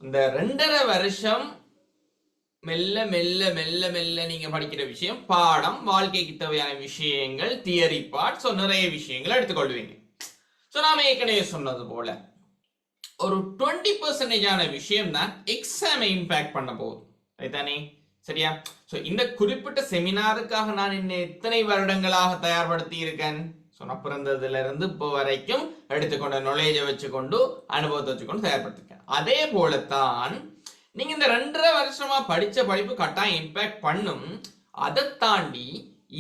இந்த 2.5 வருஷம் மெல்ல மெல்ல மெல்ல மெல்ல நீங்க படிக்கிற விஷயம் பாடம், வாழ்க்கைக்கு தேவையான விஷயங்கள், தியரி பார்ட், நிறைய விஷயங்கள் எடுத்துக்கொள்வீங்க. நாம ஏற்கனவே சொன்னது போல ஒரு 20% விஷயம் தான் எக்ஸாமை இம்பாக்ட் பண்ண போகுது. அதுதானே? சரியா? இந்த குறிப்பிட்ட செமினாருக்காக நான் எத்தனை வருடங்களாக தயார்படுத்தி இருக்கேன்? பிறந்ததுல இருந்து இப்போ வரைக்கும் எடுத்துக்கொண்ட நாலேஜை வச்சுக்கொண்டு, அனுபவத்தை வச்சுக்கொண்டு தயார்படுத்திருக்கேன். அதே போலத்தான் நீங்க இந்த 2.5 வருஷமா படிச்ச படிப்பு கட்டாயம் இம்பாக்ட் பண்ணும். அதை தாண்டி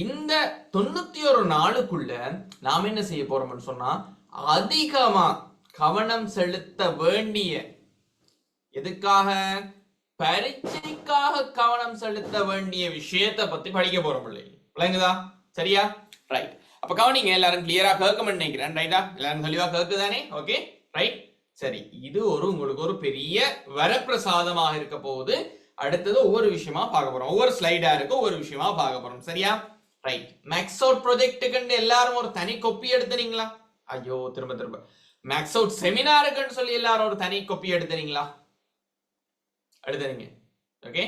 இந்த 91 நாளுக்குள்ள நாம் என்ன செய்ய போறோம்னு சொன்னா, அதிகமா கவனம் செலுத்த வேண்டிய, எதுக்காக? பரீட்சைக்காக கவனம் செலுத்த வேண்டிய விஷயத்தை பத்தி படிக்க போறோம். விளங்குதா? சரியா? ரைட். அப்ப கவனிங்க, எல்லாரும் கிளியரா கேட்க நினைக்கிறேன். ரைட்டா? எல்லாரும் தெளிவா கேட்குதானே? Okay, right. சரி, இது உங்களுக்கு ஒரு பெரிய வரப்பிரசாதமாக இருக்க போகுது. அடுத்தது ஒவ்வொரு விஷயமா பார்க்க போறோம். ஒவ்வொரு ஸ்லைடா இருக்கு, ஒவ்வொரு விஷயமா பார்க்க போறோம். சரியா? ரைட். மேக்ஸ் அவுட் ப்ராஜெக்ட்டுக்கு எல்லாரும் ஒரு தனி காப்பி எடுத்துறீங்களா? ஐயோ, திரும்ப மேக்ஸ் அவுட் செமினாருக்குன்னு சொல்லி எல்லாரும் ஒரு தனி காப்பி எடுத்துறீங்களா? எடுத்துறீங்க. ஓகே,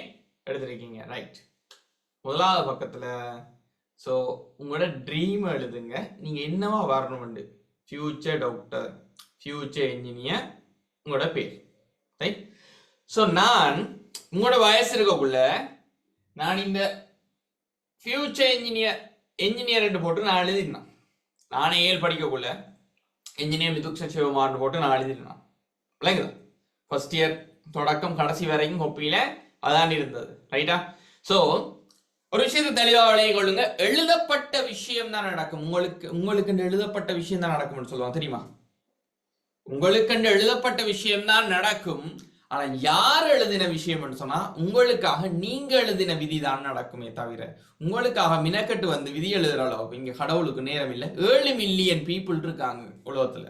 எடுத்துருக்கீங்க. ரைட். முதலாவது பக்கத்துல உங்களோட ட்ரீம் எழுதுங்க. நீங்க என்னவா வரணும்னு. ஃபியூச்சர் டாக்டர், ஃபியூச்சர் இன்ஜினியர், உங்களோட பேர். ரைட். நான் உங்களோட வயசு இருக்கக்குள்ள நான் இந்த ஃபியூச்சர் இன்ஜினியர் போட்டு நான் எழுதினேன். நானே 7 படிக்கக்குள்ள இன்ஜினியர் விதுக்ஷன் சிவகுமார்னு போட்டு நான் எழுதினேன். விளங்குதா? ஃபர்ஸ்ட் இயர் தொடக்கம் கடைசி வரைக்கும் கொப்பியில அதான் இருந்தது. ரைட்டா? ஒரு விஷயத்தை தெளிவாக விளைய கொள்ளுங்க. எழுதப்பட்ட விஷயம் தான் நடக்கும். உங்களுக்கு எழுதப்பட்ட விஷயம் தான் நடக்கும்னு சொல்லுவாங்க, தெரியுமா? உங்களுக்கு எழுதப்பட்ட விஷயம் தான் நடக்கும். ஆனா யார் எழுதின விஷயம் சொன்னா, உங்களுக்காக நீங்க எழுதின விதி தான் நடக்குமே தவிர, உங்களுக்காக மினக்கட்டு வந்து விதி எழுதுற அளவுக்கு இங்க கடவுளுக்கு நேரம் இல்லை. 7 மில்லியன் பீப்புள் இருக்காங்க உலகத்துல.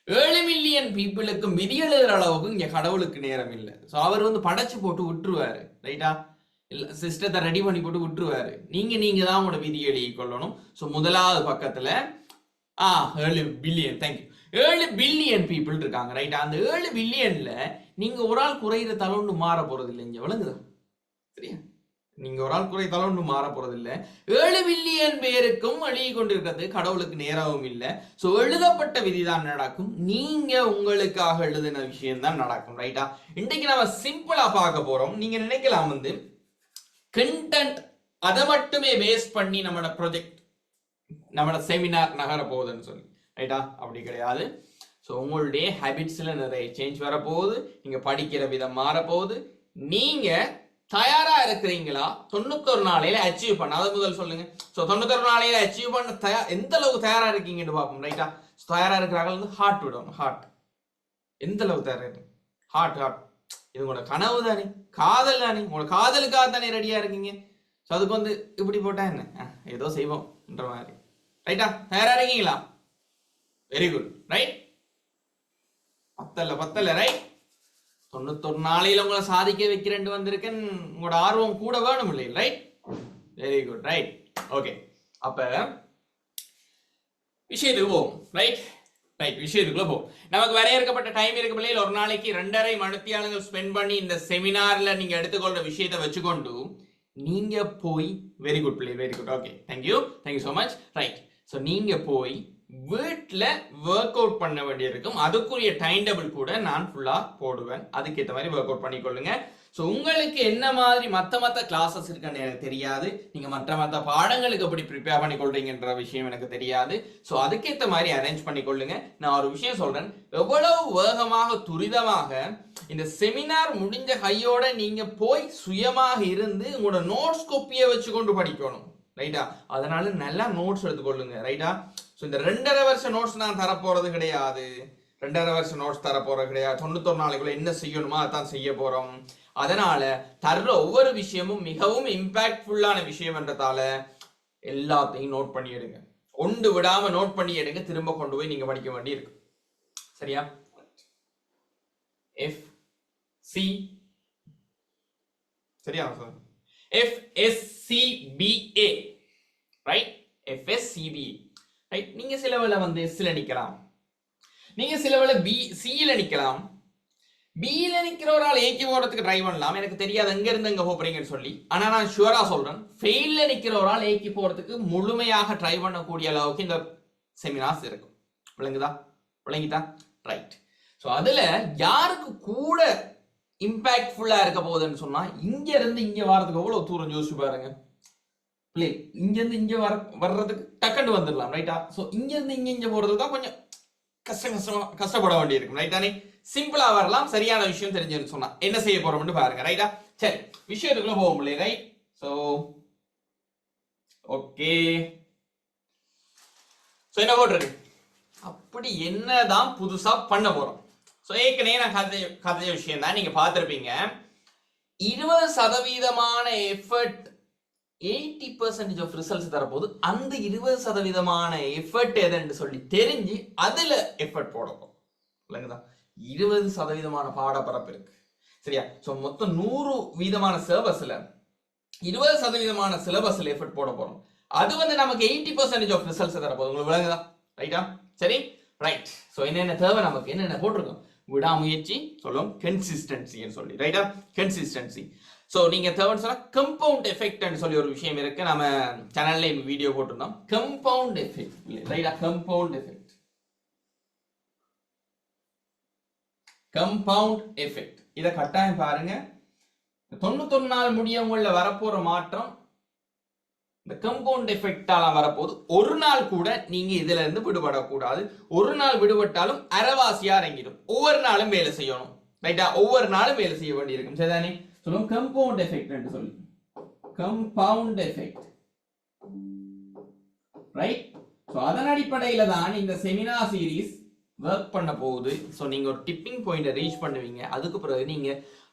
7 மில்லியன் பீப்புளுக்கு விதி எழுதுற அளவுக்கு இங்க கடவுளுக்கு நேரம் இல்லை. அவர் படைச்சு போட்டு விட்டுருவாரு. ரைட்டா? சிஸ்டத்தை ரெடி பண்ணி போட்டு விட்டுருவாரு. நீங்க தான் உங்களோட விதி எழுதி கொள்ளணும். முதலாவது பக்கத்துல 7 பில்லியன், தேங்க்யூ, 7 பில்லியன் பீப்புள் இருக்காங்க. ரைட்டா? அந்த 7 பில்லியன்ல நீங்க ஒரு ஆள் குறையிற தலொண்டு மாற போறது இல்லை. இங்க விளங்குதா? சரியா? நீங்க ஒரு ஆள் குறை தலொண்டு மாற போறது இல்லை. 7 பில்லியன் பேருக்கும் எழுதி கொண்டிருக்கிறது கடவுளுக்கு நேரமும் இல்லை. எழுதப்பட்ட விதிதான் நடக்கும். நீங்க உங்களுக்காக எழுதின விஷயம் தான் நடக்கும். ரைட்டா? இன்றைக்கு நம்ம சிம்பிளா பார்க்க போறோம். நீங்க நினைக்கலாம் கண்டென்ட் அதை மட்டுமே பேஸ் பண்ணி நம்மளோட ப்ராஜெக்ட், நம்மளோட செமினார் நகர போகுதுன்னு சொல்லி. ரைட்டா? அப்படி கிடையாது. உங்களுடைய ஹேபிட்ஸ்ல நிறைய சேஞ்ச் வரப்போகுது. நீங்க படிக்கிற விதம் மாறப்போகுது. நீங்க தயாரா இருக்கிறீங்களா? 91 நாளையில அச்சீவ் பண்ண, அதை முதல் சொல்லுங்க. 91 நாளையில அச்சீவ் பண்ண எந்த அளவுக்கு தயாரா இருக்கீங்கன்னு பார்ப்போம். ரைட்டா? தயாரா இருக்கிறாங்க ஹார்ட் விடணும். ஹார்ட் எந்த அளவுக்கு தயாரா இருக்கு? ஹார்ட் இது உங்களோட கனவு தானே, காதல் தானே, உங்களோட காதலுக்காக தானே ரெடியா இருக்கீங்க. அதுக்கு இப்படி போட்டா என்ன, ஏதோ செய்வோம்ன்ற மாதிரி. ரைட்டா? தயாரா இருக்கீங்களா? Very good. ரைட். பத்தல. ரைட். 91 நாளையில உங்களை சாதிக்க வைக்கிறேன் வந்திருக்கேன். உங்களோட ஆர்வம் கூட வேணும் இல்லை? Right. Very good. Right. Okay. அப்ப விஷயத்துக்கு போவோம். ரைட். விஷயத்துக்குள்ள போ. நமக்கு வரையறுக்கப்பட்ட டைம் இருக்கு பிள்ளைகள். ஒரு நாளைக்கு 2.5 மணித்தியாலங்கள் ஸ்பெண்ட் பண்ணி இந்த செமினார்ல நீங்க எடுத்துக்கொள்ற விஷயத்தை வச்சுக்கொண்டு நீங்க போய், வெரி குட் பிள்ளை, very good. Okay, thank you so much. Right. நீங்க போய் வீட்டில் ஒர்க் அவுட் பண்ண வேண்டியிருக்கும். அதுக்குரிய டைம் டேபிள் கூட நான் ஃபுல்லா போடுவேன். அதுக்கேற்ற மாதிரி ஒர்க் அவுட் பண்ணிக்கொள்ளுங்க. உங்களுக்கு என்ன மாதிரி மற்ற கிளாஸஸ் இருக்குன்னு எனக்கு தெரியாது. நீங்க மற்ற பாடங்களுக்கு எப்படி ப்ரிப்பேர் பண்ணிக்கொள்றீங்கன்ற விஷயம் எனக்கு தெரியாது. அதுக்கேற்ற மாதிரி அரேஞ்ச் பண்ணிக்கொள்ளுங்க. நான் ஒரு விஷயம் சொல்றேன், எவ்வளவு வேகமாக துரிதமாக இந்த செமினார் முடிஞ்ச கையோட நீங்க போய் சுயமாக இருந்து உங்களோட நோட்ஸ் காப்பியை வச்சு கொண்டு படிக்கணும். ரைட்டா? அதனால நல்லா நோட்ஸ் எடுத்துக்கொள்ளுங்க. ரைட்டா? இந்த 2.5 வருஷம் நோட்ஸ் நான் தரப்போறது கிடையாது. 2.5 வருஷம் நோட்ஸ் தரப்போறது கிடையாது. 91 நாளைக்குள்ள என்ன செய்யணுமோ அதான் செய்ய போறோம். அதனால தர்ற ஒவ்வொரு விஷயமும் மிகவும் இம்பாக்ட்ஃபுல்லான விஷயம் என்றதால எல்லாத்தையும் நோட் பண்ணி எடுங்க. ஒன்று விடாம நோட் பண்ணி எடுங்க. திரும்ப கொண்டு போய் நீங்க படிக்க வேண்டி இருக்கு. சரியா? FCBA, சரியா? FSCBA, right? FSCBA, right? நீங்க சில வேளை எஸ்ல நிக்கலாம், நீங்க சில வேளை சில நிக்கலாம், பியில நிக்கிற ஒரு ஆள் ஏக்கி போறதுக்கு ட்ரை பண்ணலாம், எனக்கு தெரியாது எங்க இருந்து எங்க போறீங்கன்னு சொல்லி. ஆனா நான் ஷுவரா சொல்றேன், ஃபெயில்ல நிக்கிற ஒரு ஆள் ஏக்கி போறதுக்கு முழுமையாக ட்ரை பண்ணக்கூடிய அளவுக்கு இந்த செமினார்ஸ் இருக்கும். விளங்குதா? விளங்கிட்டா? ரைட். ஸோ அதுல யாருக்கு கூட இம்பாக்ட்ஃபுல்லா இருக்க போகுதுன்னு சொன்னா, இங்க இருந்து இங்க வர்றதுக்கு எவ்வளவு தூரம் யோசிச்சு பாருங்க. பிளே இங்க இருந்து இங்க வர்றதுக்கு டக்குன்னு வந்துடலாம், ரைட்டா? ஸோ இங்க இருந்து இங்க போறதுக்கு தான் கொஞ்சம் கஷ்டப்பட வேண்டியிருக்கும், ரைட்டானே? சிம்பிளா வரலாம், சரியான விஷயம் தெரிஞ்சுன்னு சொன்னா என்ன செய்ய போறோம்னு பாருங்க, ரைட்டா? சரி, விஷயத்துக்குள்ள போக முடியல, ரைட்? சோ ஓகே, சோ என்ன போட்டிருக்கு, அப்படி என்னதான் புதுசா பண்ண போறோம். சோ ஏற்கனவே நான் கதைய விஷயம் தான் நீங்க பார்த்திருப்பீங்க. 20% எஃபர்ட் 80% ஆஃப் ரிசல்ட்ஸ் தரப்போது. அந்த 20% எஃபர்ட் எதுன்னு சொல்லி தெரிஞ்சு அதுல எஃபர்ட் போட போறோம். இல்லைங்களா? 20% பாடப்பரப்பு இருக்கு, சரியா? சோ மொத்தம் 100% சிலபஸ்ல 20% சிலபஸ்ல எஃபர்ட் போட போறோம். அது வந்து நமக்கு 80% ஆஃப் ரிசல்ட்ஸ் தரப்போகுது. உங்களுக்கு விளங்குதா? ரைட்டா? சரி, ரைட். சோ என்னென்ன தேவை நமக்கு, என்னென்ன போட்டிருக்கோம்? விடாமுயற்சி, சொல்லும் கன்சிஸ்டன்சின்னு சொல்லி, ரைட்டா? கன்சிஸ்டன்சி. சோ நீங்க தேவைன்னு சொன்னா கம்பவுண்ட் எஃபெக்ட்னு சொல்லி ஒரு விஷயம் இருக்கு, நம்ம சேனல்ல வீடியோ போட்டிருந்தோம். கம்பவுண்ட் எஃபெக்ட், ரைட்டா? கம்பவுண்ட் எஃபெக்ட், கம்பவுண்ட் எஃபெக்ட் இத கட்டாயம் பாருங்க. 91 நாள் முடியவங்கள வரப்போற மாற்றம் இந்த கம்பவுண்ட் எஃபெக்டால வரப்போது. ஒரு நாள் கூட நீங்க இதுல இருந்து விடுபடக்கூடாது. ஒரு நாள் விடுபட்டாலும் அரைவாசியா இறங்கிடும். ஒவ்வொரு நாளும் வேலை செய்யணும், ரைட்டா? ஒவ்வொரு நாளும் வேலை செய்ய வேண்டியிருக்கும், சரிதானே? சொல்லுவோம் கம்பவுண்ட் எஃபெக்ட் என்று சொல்லி, கம்பவுண்ட் எஃபெக்ட், ரைட்? சோ அதன் அடிப்படையில தான் இந்த செமினார் சீரிஸ் ஒர்க் பண்ண போகுது. ஸோ நீங்க ஒரு டிப்பிங் பாயிண்ட ரீச் பண்ணுவீங்க. அதுக்கு பிறகு நீங்க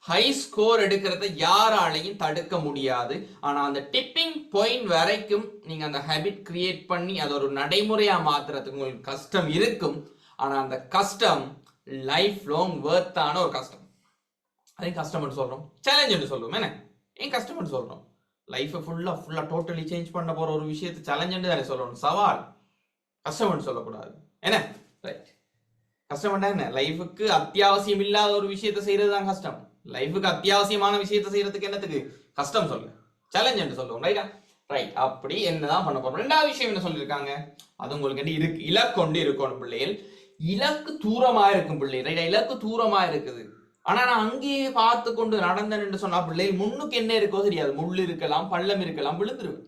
ஹை ஸ்கோர் எடுக்கிறத யாராலையும் தடுக்க முடியாது. ஆனா அந்த டிப்பிங் பாயிண்ட் வரைக்கும் நீங்க அந்த ஹேபிட் கிரியேட் பண்ணி அதை ஒரு நடைமுறையா மாத்துறதுக்கு உங்களுக்கு கஷ்டம் இருக்கும். ஆனா அந்த கஷ்டம் லைஃப் லாங் வர்த்தான ஒரு கஷ்டம். அதே கஷ்டம்னு சொல்றோம், சேலஞ்சுன்னு சொல்லுவோம். என்ன ஏன் கஷ்டம்னு சொல்றோம்? லைஃப் ஃபுல்லா டோட்டலி சேஞ்ச் பண்ண போற ஒரு விஷயத்தை சேலஞ்சுன்னு தானே சொல்லணும். சவால், கஷ்டம்னு சொல்லக்கூடாது. என்ன? ரைட். கஷ்டம் என்ன? லைஃபுக்கு அத்தியாவசியம் இல்லாத ஒரு விஷயத்தை செய்யறது தான் கஷ்டம். லைஃபுக்கு அத்தியாவசியமான விஷயத்தை செய்யறதுக்கு என்னத்துக்கு கஷ்டம் சொல்லு, சேலஞ்ச் என்று சொல்லுவோம், ரைட்டா? ரைட். அப்படி என்னதான் பண்ண போறோம்? ரெண்டாவது விஷயம் என்ன சொல்லியிருக்காங்க, அது உங்களுக்கு இருக்கு, இலக்கொண்டு இருக்கணும் பிள்ளைகள். இலக்கு தூரமா இருக்கும் பிள்ளை, ரைட்டா? இலக்கு தூரமா இருக்குது. ஆனா நான் அங்கேயே பார்த்து கொண்டு நடந்தேன் என்று சொன்னா பிள்ளைகள் முன்னுக்கு என்ன இருக்கோ தெரியாது. முள் இருக்கலாம், பள்ளம் இருக்கலாம், விழுந்துருவேன்.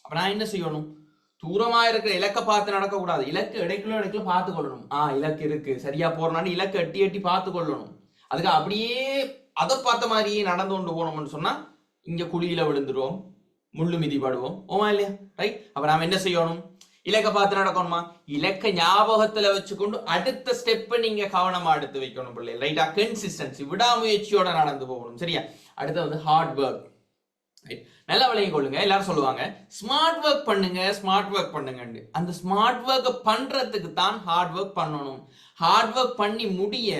அப்ப நான் என்ன செய்யணும்? தூரமா இருக்கிற இலக்க பார்த்து நடக்க கூடாது. இலக்கு இடைக்குள்ள பார்த்து கொள்ளணும். இலக்கு இருக்கு, சரியா போறனாலும் இலக்கு எட்டி எட்டி பார்த்து கொள்ளணும். அதுக்கு அப்படியே அதை பார்த்த மாதிரியே நடந்து கொண்டு போனோம்னு சொன்னா இங்க குழியில விழுந்துருவோம், முள்ளு மிதிப்படுவோம். ஓமா இல்லையா? ரைட். அப்ப நாம என்ன செய்யணும்? இலக்க பார்த்து நடக்கணுமா? இலக்க ஞாபகத்துல வச்சுக்கொண்டு அடுத்த ஸ்டெப் நீங்க கவனமா எடுத்து வைக்கணும் பிள்ளை, ரைட்டா? கன்சிஸ்டன்சி, விடாமுயற்சியோட நடந்து போகணும், சரியா? அடுத்து வந்து ஹார்ட் ஒர்க். நல்லா விளங்கி கொள்ளுங்க. எல்லாரும் சொல்லுவாங்க ஸ்மார்ட் ஒர்க் பண்ணுங்க, ஸ்மார்ட் ஒர்க் பண்ணுங்க. அந்த ஸ்மார்ட் ஒர்க் பண்றதுக்கு தான் ஹார்ட் ஒர்க் பண்ணணும். ஹார்ட் ஒர்க் பண்ணி முடிய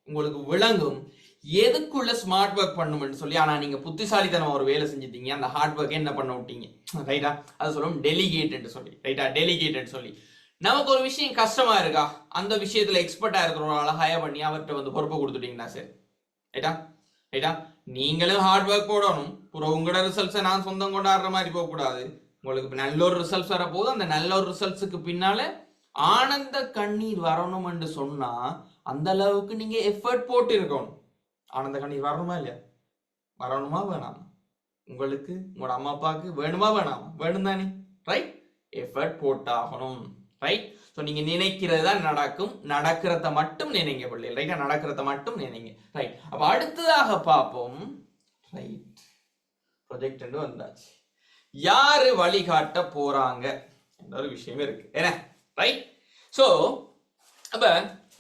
உங்களுக்கு விளங்கும் எதுக்குள்ள ஸ்மார்ட் ஒர்க் பண்ணும்னு சொல்லி. ஆனா நீங்க புத்திசாலித்தனம் ஒரு வேலை செஞ்சுட்டீங்க, அந்த ஹார்ட் ஒர்க் என்ன பண்ண விட்டீங்க, ரைட்டா? அது சொல்லுவோம் டெலிகேட் சொல்லி, ரைட்டா? டெலிகேட் சொல்லி நமக்கு ஒரு விஷயம் கஷ்டமா இருக்கா, அந்த விஷயத்துல எக்ஸ்பர்ட்டா இருக்கிறவங்க ஹையர் பண்ணி அவர்கிட்ட வந்து பொறுப்பை கொடுத்துட்டீங்கன்னா சரி, ரைட்டா? ரைட்டா? நீங்களும் ஹார்ட் ஒர்க் போடணும். உங்களோட ரிசல்ட்ஸை நான் சொந்தம் கொண்டாடுற மாதிரி போக கூடாது. உங்களுக்கு நல்ல ஒரு ரிசல்ட்ஸ் வர போது அந்த நல்ல ஒரு ரிசல்ட்ஸுக்கு பின்னால ஆனந்த கண்ணீர் வரணும் என்று சொன்னா அந்த அளவுக்கு நீங்க எஃபர்ட் போட்டு இருக்கணும். ஆனந்த கண்ணீர் வரணுமா இல்லையா? வரணுமா வேணாமா? உங்களுக்கு உங்களோட அம்மா அப்பாவுக்கு வேணுமா வேணாமா? வேணும் தானே, ரைட்? எஃபர்ட் போட்டாகணும், ரைட்? ஸோ நீங்க நினைக்கிறது தான் நடக்கும், நடக்கிறத மட்டும் நினைங்க பிள்ளைகள், ரைட்டா? நடக்கிறத மட்டும் நினைங்க, ரைட்? அப்ப அடுத்ததாக பார்ப்போம், ரைட்? ப்ரொஜெக்ட் வந்தாச்சு. யாரு வழிகாட்ட போறாங்க என்ற ஒரு விஷயம் இருக்கு, என்ன? ரைட். சோ அப்ப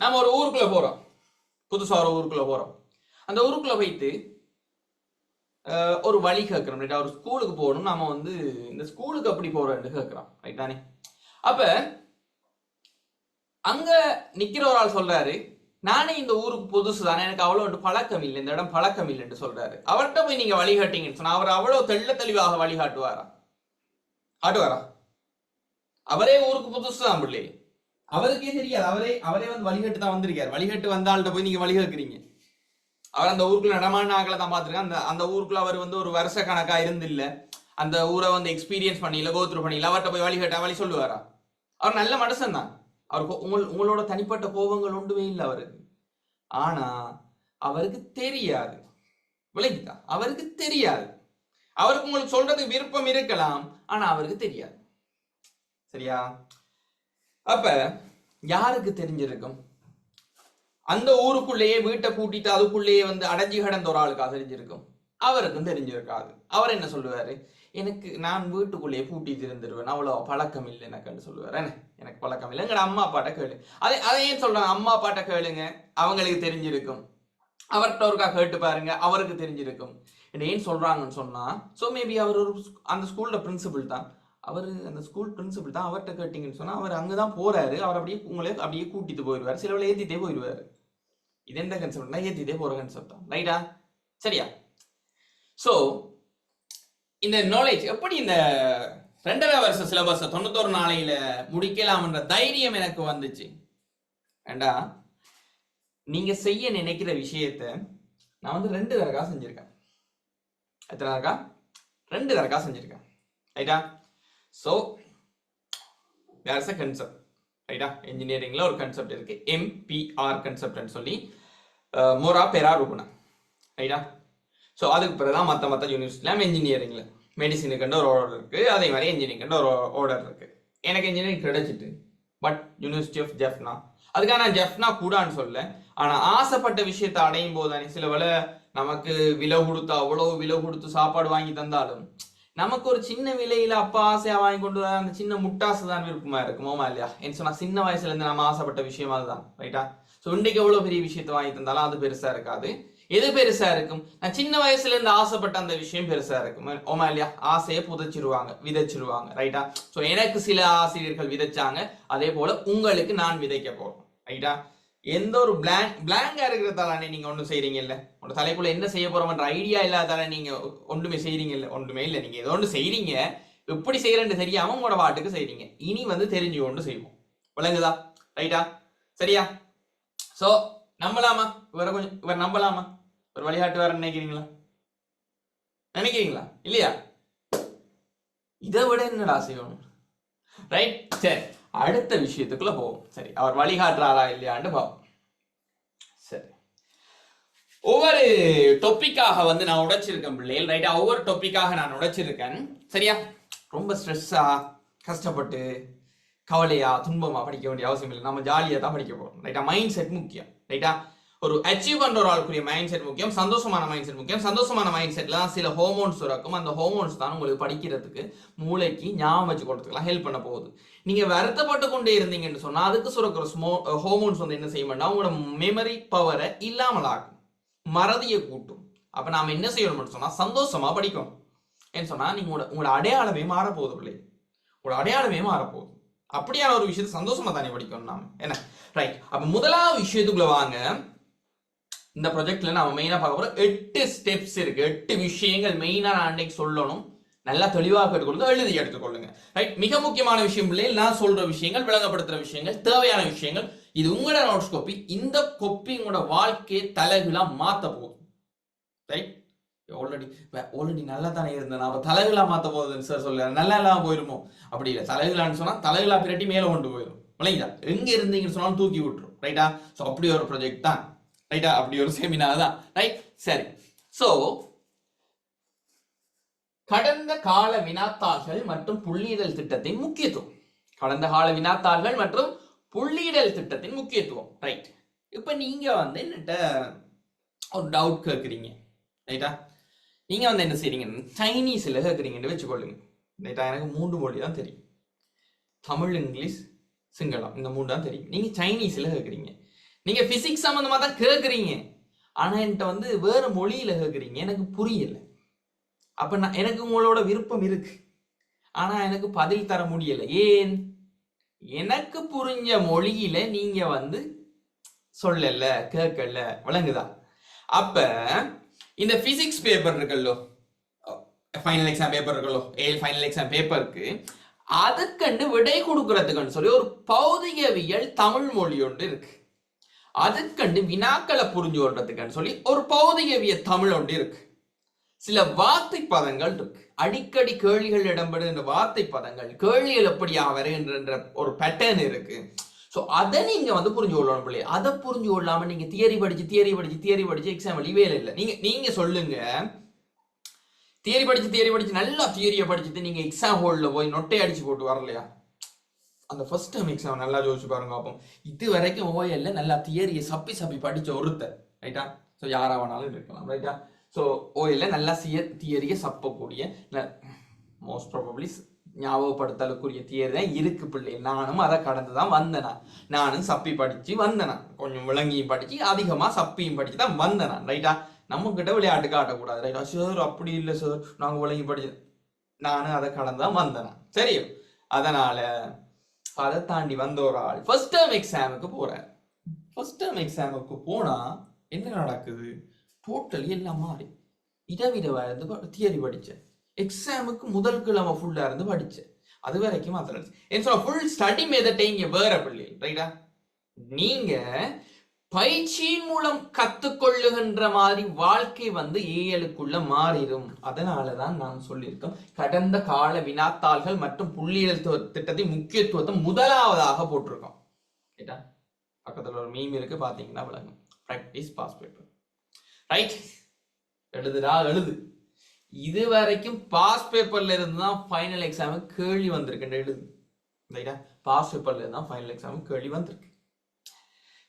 நாம ஒரு ஊருக்குள்ள போறோம், புதுசா ஒரு ஊருக்குள்ள போறோம். அந்த ஊருக்குள்ள போயிட்டு ஒரு வழி கேட்கிறோம், ரைட்டா? ஒரு ஸ்கூலுக்கு போகணும், நாம வந்து இந்த ஸ்கூலுக்கு அப்படி போறோம்னு கேட்கிறோம், ரைட் தானே? அப்ப அங்க நிக்கிற ஒரு ஆள் சொல்றாரு, நானே இந்த ஊருக்கு புதுசு தானே, எனக்கு அவ்வளவு பழக்கம் இல்லை, இந்த இடம் பழக்கம் இல்லைன்னு சொல்றாரு. அவர்கிட்ட போய் நீங்க வழிகாட்டீங்கன்னு சொன்னா அவர் அவ்வளவு தெளிவாக வழிகாட்டுவாரா? ஆட்டுவாரா? அவரே ஊருக்கு புதுசு தான் பிள்ளை, அவருக்கே தெரியாது. அவரே வந்து வழிகாட்டு தான் வந்திருக்காரு. வழிகாட்டு வந்த ஆள்கிட்ட போய் நீங்க வழிகாக்குறீங்க, அவர் அந்த ஊருக்குள்ள நடமான ஆக்களை தான் பார்த்துருக்கேன். அந்த அந்த ஊருக்குள்ள அவர் வந்து ஒரு வருஷ கணக்கா இருந்தில்ல, அந்த ஊரை வந்து எக்ஸ்பீரியன்ஸ் பண்ணியில, கோத்ரூ பண்ணியில, அவர்கிட்ட போய் வழி கேட்டா வழி சொல்லுவாரா? அவர் நல்ல மனுஷன் தான். அவருக்கு உங்களோட தனிப்பட்ட கோபங்கள் ஒன்றுமே இல்லை அவருக்கு. ஆனா அவருக்கு தெரியாது, விளங்கிட்டா? அவருக்கு தெரியாது. அவருக்கு உங்களுக்கு சொல்றதுக்கு விருப்பம் இருக்கலாம், ஆனா அவருக்கு தெரியாது. சரியா? அப்ப யாருக்கு தெரிஞ்சிருக்கும்? அந்த ஊருக்குள்ளேயே வீட்டை கூட்டிட்டு அதுக்குள்ளேயே வந்து அடைஞ்சு கிடந்த ஒரு ஆளுக்கா தெரிஞ்சிருக்கும்? அவருக்கும் தெரிஞ்சிருக்காது. அவர் என்ன சொல்லுவாரு? நான் வீட்டுக்குள்ளேயே பூட்டிட்டு இருந்துருவேன், அவ்வளவு பழக்கம் இல்லை எனக்குன்னு சொல்லுவாரு. எனக்கு பழக்கம் இல்லை, எங்கட அம்மா அப்பாட்ட கேளு. அதை ஏன் சொல்றாங்க? அம்மா அப்பாட்ட கேளுங்க, அவங்களுக்கு தெரிஞ்சிருக்கும். அவர்கிட்ட ஒருக்கா கேட்டு பாருங்க, அவருக்கு தெரிஞ்சிருக்கும். ஏன் சொல்றாங்கன்னு சொன்னா, சோ மேபி அவர் ஒரு அந்த ஸ்கூல்ல பிரின்சிபல் தான், அவர் அந்த ஸ்கூல் பிரின்சிபல் தான். அவர்கிட்ட கேட்டீங்கன்னு சொன்னா அவர் அங்கதான் போறாரு, அவர் அப்படியே உங்களே அப்படியே கூட்டிட்டு போயிடுவார், சில வேலை ஏத்திட்டே போயிடுவாரு. இது எந்த கன்செப்ட்னா ஏத்திட்டே போற கன்செப்ட் தான், ரைட்டா? சரியா? சோ இந்த நாலேஜ் எப்படி இந்த 2.5 வருஷ சிலபஸ் 91 நாளையில முடிக்கலாம்ன்ற தைரியம் எனக்கு வந்துச்சு. ஏண்டா நீங்க செய்ய நினைக்கிற விஷயத்த நான் வந்து 2 தடவை செஞ்சிருக்கேன். எத்தனை தடவை? 2 தடவை செஞ்சிருக்கேன், ரைட்டா? சோ there's a concept, ரைட்டா? இன்ஜினியரிங்ல ஒரு கான்செப்ட் இருக்கு, MPR கான்செப்ட்னு சொல்லி, மோரா பெரா ரூபனா, ரைட்டா? ஸோ அதுக்கு பிறகுதான் மற்ற யூனிவர்சிட்டிலாம் இன்ஜினியரிங்ல மெடிசினுக்குன்ற ஒரு ஆர்டர் இருக்கு, அதே மாதிரி இன்ஜினியரிங்ன்ற ஒரு ஆர்டர் இருக்கு. எனக்கு இன்ஜினியரிங் கிடைச்சிட்டு, பட் யூனிவர்சிட்டி ஆஃப் ஜெஃப்னா, அதுக்காக நான் ஜெஃப்னா கூடான்னு சொல்ல, ஆனா ஆசைப்பட்ட விஷயத்தை அடையும் போது தானே சில வேலை நமக்கு விலை கொடுத்து அவ்வளவு விலை கொடுத்து சாப்பாடு வாங்கி தந்தாலும் நமக்கு ஒரு சின்ன விலையில அப்பா ஆசையா வாங்கி கொண்டு வர அந்த சின்ன முட்டாசு தான் விருப்பமா இருக்குமோமா இல்லையா? என்ன சொன்னா சின்ன வயசுல இருந்து நம்ம ஆசைப்பட்ட விஷயம் அதுதான், ரைட்டா? ஸோ இன்றைக்கு எவ்வளவு பெரிய விஷயத்தை வாங்கி தந்தாலும் அது பெருசா இருக்காது. எது பெருசா இருக்கும்? நான் சின்ன வயசுல இருந்து ஆசைப்பட்ட அந்த விஷயம் பெருசா இருக்கும், ஓமா இல்லையா? ஆசையை விதைச்சிருவாங்க, ரைட்டா? ஸோ எனக்கு சில ஆசிரியர்கள் விதைச்சாங்க, அதே போல உங்களுக்கு நான் விதைக்க போறோம், ரைட்டா? எந்த ஒரு பிளாங்கா இருக்கிறதாலே நீங்க ஒன்றும் செய்றீங்க இல்ல, உங்க தலைக்குள்ள என்ன செய்ய போறோம்ன்ற ஐடியா இல்லாதால நீங்க ஒன்றுமே செய்றீங்க இல்ல, ஒன்றுமே இல்லை. நீங்க ஏதோ ஒன்று செய்றீங்க, எப்படி செய்யறேன்னு தெரியாம உங்களோட பாட்டுக்கு செய்றீங்க. இனி வந்து தெரிஞ்சு கொண்டு செய்வோம், விளங்குதா? ரைட்டா? சரியா? சோ நம்பலாமா? இவர் நம்பலாமா? ஒரு வழிகாட்டு வேற நினைக்கிறீங்களா இல்லையா? இதை விட என்னடா செய்யணும், ரைட்? சரி, அடுத்த விஷயத்துக்குள்ள போவோம். சரி, அவர் வழிகாட்டுறாரா இல்லையான்னு பார்ப்போம். சரி, ஒவ்வொரு டாபிக்காக வந்து நான் உடைச்சிருக்கேன் பிள்ளைகள், ரைட்டா? ஒவ்வொரு டாபிக்காக நான் உடைச்சிருக்கேன், சரியா? ரொம்ப ஸ்ட்ரெஸ்ஸா கஷ்டப்பட்டு கவலையா துன்பமா படிக்க வேண்டிய அவசியம் இல்லை, நம்ம ஜாலியா தான் படிக்க போறோம், ரைட்டா? மைண்ட் செட் முக்கியம், ரைட்டா? ஒரு அச்சீவ் பண்ற ஒரு ஆளுக்குரிய மைண்ட் செட் முக்கியம், சந்தோஷமான மைண்ட் செட் முக்கியம். சந்தோஷமான மைண்ட் செட்ல தான் சில ஹோமோன்ஸ் இருக்கும், அந்த ஹோமோன்ஸ் தான் உங்களுக்கு படிக்கிறதுக்கு மூளைக்கு ஞாபகம் வச்சு கொடுத்துக்கலாம் ஹெல்ப் பண்ண போகுது. நீங்க வருத்தப்பட்டு கொண்டே இருந்தீங்கன்னு சொன்னா அதுக்கு சுரக்கிற ஹோமோன்ஸ் வந்து என்ன செய்யணும்னா உங்களோட மெமரி பவரை இல்லாமல் ஆகும், மறதியை கூட்டும். அப்ப நாம என்ன செய்யணும்னு சொன்னா சந்தோஷமா படிக்கணும். ஏன்னு சொன்னா நீங்க உங்களோட அடையாளமே மாறப்போகுது பிள்ளை, உங்களோட அடையாளமே மாறப்போகுது. அப்படியான ஒரு விஷயத்தை சந்தோஷமா தானே படிக்கணும் நாம, என்ன? ரைட். அப்ப முதலாவது விஷயத்துக்குள்ள வாங்க. இந்த ப்ராஜெக்ட்ல நாம மெயினா பார்க்க போறோம் 8 ஸ்டெப்ஸ் இருக்கு, 8 விஷயங்கள் மெயினா நான் அன்னைக்கு சொல்லணும், நல்லா தெளிவாக எடுத்துக்கொள்ளுங்க, எழுதி எடுத்துக்கொள்ளுங்க, ரைட்? மிக முக்கியமான விஷயம் பிள்ளைகள், நான் சொல்ற விஷயங்கள், விளங்கப்படுத்துற விஷயங்கள், தேவையான விஷயங்கள். இது உங்களோட நோட்ஸ் காப்பி. இந்த காப்பி உங்களோட வாழ்க்கையை தலைகீழா மாத்த போகுது, ரைட்? ஆல்ரெடி நல்லா தானே இருந்தேன், அப்ப தலைகீழா மாத்த போகுதுன்னு சார் சொல்ல, நல்லா இல்லாம போயிருமோ? அப்படி இல்லை, தலைகீழான்னு சொன்னா தலைகீழா பிரட்டி மேல கொண்டு போயிடும், விளங்கிதா? எங்க இருந்தீங்கன்னு சொன்னாலும் தூக்கி விட்டுரும், ரைட்டா? ஸோ அப்படி ஒரு ப்ராஜெக்ட் தான், ரைட்டா? அப்படி ஒரு செமினார் தான், ரைட்? சரி. சோ கடந்த கால வினாத்தாள்கள் மற்றும் புள்ளியிடல் திட்டத்தின் முக்கியத்துவம், கடந்த கால வினாத்தாள்கள் மற்றும் புள்ளியிடல் திட்டத்தின் முக்கியத்துவம், ரைட்? இப்ப நீங்க வந்து என்னட்ட ஒரு டவுட் கேட்குறீங்க, ரைட்டா? நீங்க வந்து என்ன செய்றீங்க, சைனீஸ்ல கேட்குறீங்கன்னு வச்சுக்கொள்ளுங்க, ரைட்டா? எனக்கு 3 மொழி தான் தெரியும், தமிழ், இங்கிலீஷ், சிங்களம், இந்த 3 தான் தெரியும். நீங்க சைனீஸ்ல கேட்குறீங்க, நீங்க பிசிக்ஸ் சம்பந்தமா தான் கேட்குறீங்க, ஆனா என்கிட்ட வந்து வேற மொழியில கேட்குறீங்க, எனக்கு புரியல. அப்ப எனக்கு உங்களோட விருப்பம் இருக்கு, ஆனா எனக்கு பதில் தர முடியல. ஏன்? எனக்கு புரிஞ்ச மொழியில நீங்க வந்து சொல்லல, கேட்கல, விளங்குதா? அப்ப இந்த பிசிக்ஸ் பேப்பர் இருக்கல்லோ, ஃபைனல் எக்ஸாம் பேப்பர் இருக்கல்லோ, ஃபைனல் எக்ஸாம் பேப்பருக்கு அதுக்கண்டு விடை கொடுக்கறதுக்குன்னு சொல்லி ஒரு பௌதிகவியல் தமிழ் மொழி ஒன்று இருக்கு. அதுக்கண்டு வினாக்களை புரிஞ்சு கொள்றதுக்குன்னு சொல்லி ஒரு பௌதிகவிய தமிழ் ஒன்று இருக்கு. சில வார்த்தை பதங்கள் இருக்கு. அடிக்கடி கேள்விகள் இடம்பெறுகின்ற வார்த்தை பதங்கள், கேள்விகள் எப்படியா வருகின்ற ஒரு பேட்டர்ன் இருக்கு. ஸோ அதை நீங்க வந்து புரிஞ்சு கொள்ளணும் பிள்ளை. அதை புரிஞ்சு கொள்ளாம நீங்க தியரி படிச்சு எக்ஸாம் வேலை இல்லை. நீங்க சொல்லுங்க, தியரி படிச்சு நல்லா தியரியை படிச்சுட்டு நீங்க எக்ஸாம் ஹோல்ல போய் நொட்டை அடிச்சு போட்டு வரலையா? அந்த ஃபர்ஸ்ட் டைம் எக்ஸாம் நல்லா யோசிச்சு பாருங்க. அப்போ இது வரைக்கும் ஓஎல்ல நல்லா தியரியை சப்பி படிச்ச ஒருத்தர், ரைட்டா? ஸோ யாரா வேணாலும் இருக்கலாம், ரைட்டா? ஸோ ஓஎல்ல நல்லா தியரியை சப்பக்கூடிய மோஸ்ட் ப்ராபப்ளி ஞாபகப்படுத்தலுக்குரிய தியரி தான் இருக்கு பிள்ளை. நானும் அதை கடந்துதான் வந்தேனா. நானும் சப்பி படிச்சு வந்தேனா, கொஞ்சம் விளங்கியும் படிச்சு அதிகமா சப்பியும் படிச்சு தான் வந்தேனா, ரைட்டா? நம்ம கிட்ட விளையாட்டு காட்டக்கூடாது, ரைட்டா? சார் அப்படி இல்லை சார், நாங்க விளங்கி படிச்சு, நானும் அதை கடந்துதான் வந்தேனா, சரியோ? அதனால அதை தாண்டி வந்த ஒரு ஆள் ஃபர்ஸ்ட் டேர்ம் எக்ஸாமுக்கு போறார். ஃபர்ஸ்ட் டேர்ம் எக்ஸாமுக்கு போனா என்ன நடக்குது? டோட்டலி எல்லாம் மாறி இடவிடவா இருந்து தியரி படிச்சேன். எக்ஸாமுக்கு முதல் கிழமை ஃபுல்லா இருந்து படிச்சேன். அது வரைக்கும் மாத்திரம் ஃபுல் ஸ்டடி மெத்தட் இங்க வேற பிள்ளை, ரைட்டா? நீங்க பயிற்சியின் மூலம் கத்துக்கொள்ளுகின்ற மாதிரி வாழ்க்கை வந்து ஏஎலுக்குள்ள மாறிடும். அதனாலதான் நான் சொல்லியிருக்கோம், கடந்த கால வினாத்தாள்கள் மற்றும் புள்ளியியல் திட்டத்தின் முக்கியத்துவத்தை முதலாவதாக போட்டிருக்கோம், ரைட்டா? பக்கத்துல ஒரு மீம் இருக்கு, பாத்தீங்கன்னா விளங்கும். Practice pass paper, right? எழுது. இது வரைக்கும் பாஸ் பேப்பர்ல இருந்து தான் ஃபைனல் எக்ஸாமுக்கு கேள்வி வந்திருக்கு. எழுது, ரைட்டா? பாஸ் பேப்பர்ல இருந்து தான் ஃபைனல் எக்ஸாமுக்கு கேள்வி வந்திருக்கு.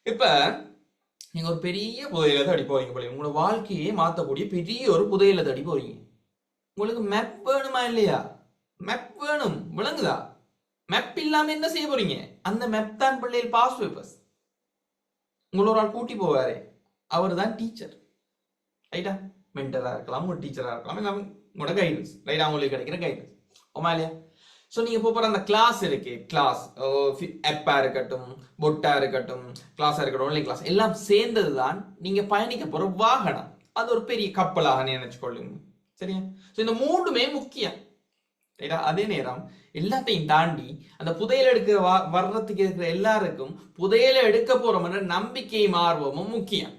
இப்ப நீங்க ஒரு பெரிய புதையில தேடி போறீங்க போல, உங்களோட வாழ்க்கையே மாத்தக்கூடிய பெரிய ஒரு புதையில தேடி போறீங்க. உங்களுக்கு மேப் வேணுமா இல்லையா? மேப் வேணும், விளங்குதா? மேப் இல்லாம என்ன செய்ய போறீங்க? அந்த மேப் தான் பிள்ளைகள் பாஸ் பேப்பர்ஸ். உங்களோட ஒரு ஆள் கூட்டி போவாரு, அவர் தான் டீச்சர், ரைட்டா? மென்டரா இருக்கலாம், உங்க டீச்சரா இருக்கலாம், எல்லாமே உங்களோட கைடன்ஸ், ரைட்டா? உங்களுக்கு கிடைக்கிற கைடன்ஸ், ஓமா இல்லையா? ஸோ நீங்கள் போகிற அந்த கிளாஸ் இருக்கு, கிளாஸ் ஆப்பா இருக்கட்டும், பொட்டா இருக்கட்டும், கிளாஸாக இருக்கட்டும், ஆன்லைன் கிளாஸ் எல்லாம் சேர்ந்தது தான் நீங்கள் பயணிக்க போகிற வாகனம். அது ஒரு பெரிய கப்பலாக நினைச்சுக்கொள்ளுங்க, சரியா? ஸோ இந்த மூணுமே முக்கியம், ரைட்டா? அதே நேரம் எல்லாத்தையும் தாண்டி அந்த புதையல் எடுக்கிற வர்றதுக்கு இருக்கிற எல்லாருக்கும் புதையலை எடுக்க போறோம்ன்ற நம்பிக்கையும் ஆர்வமும் முக்கியம்.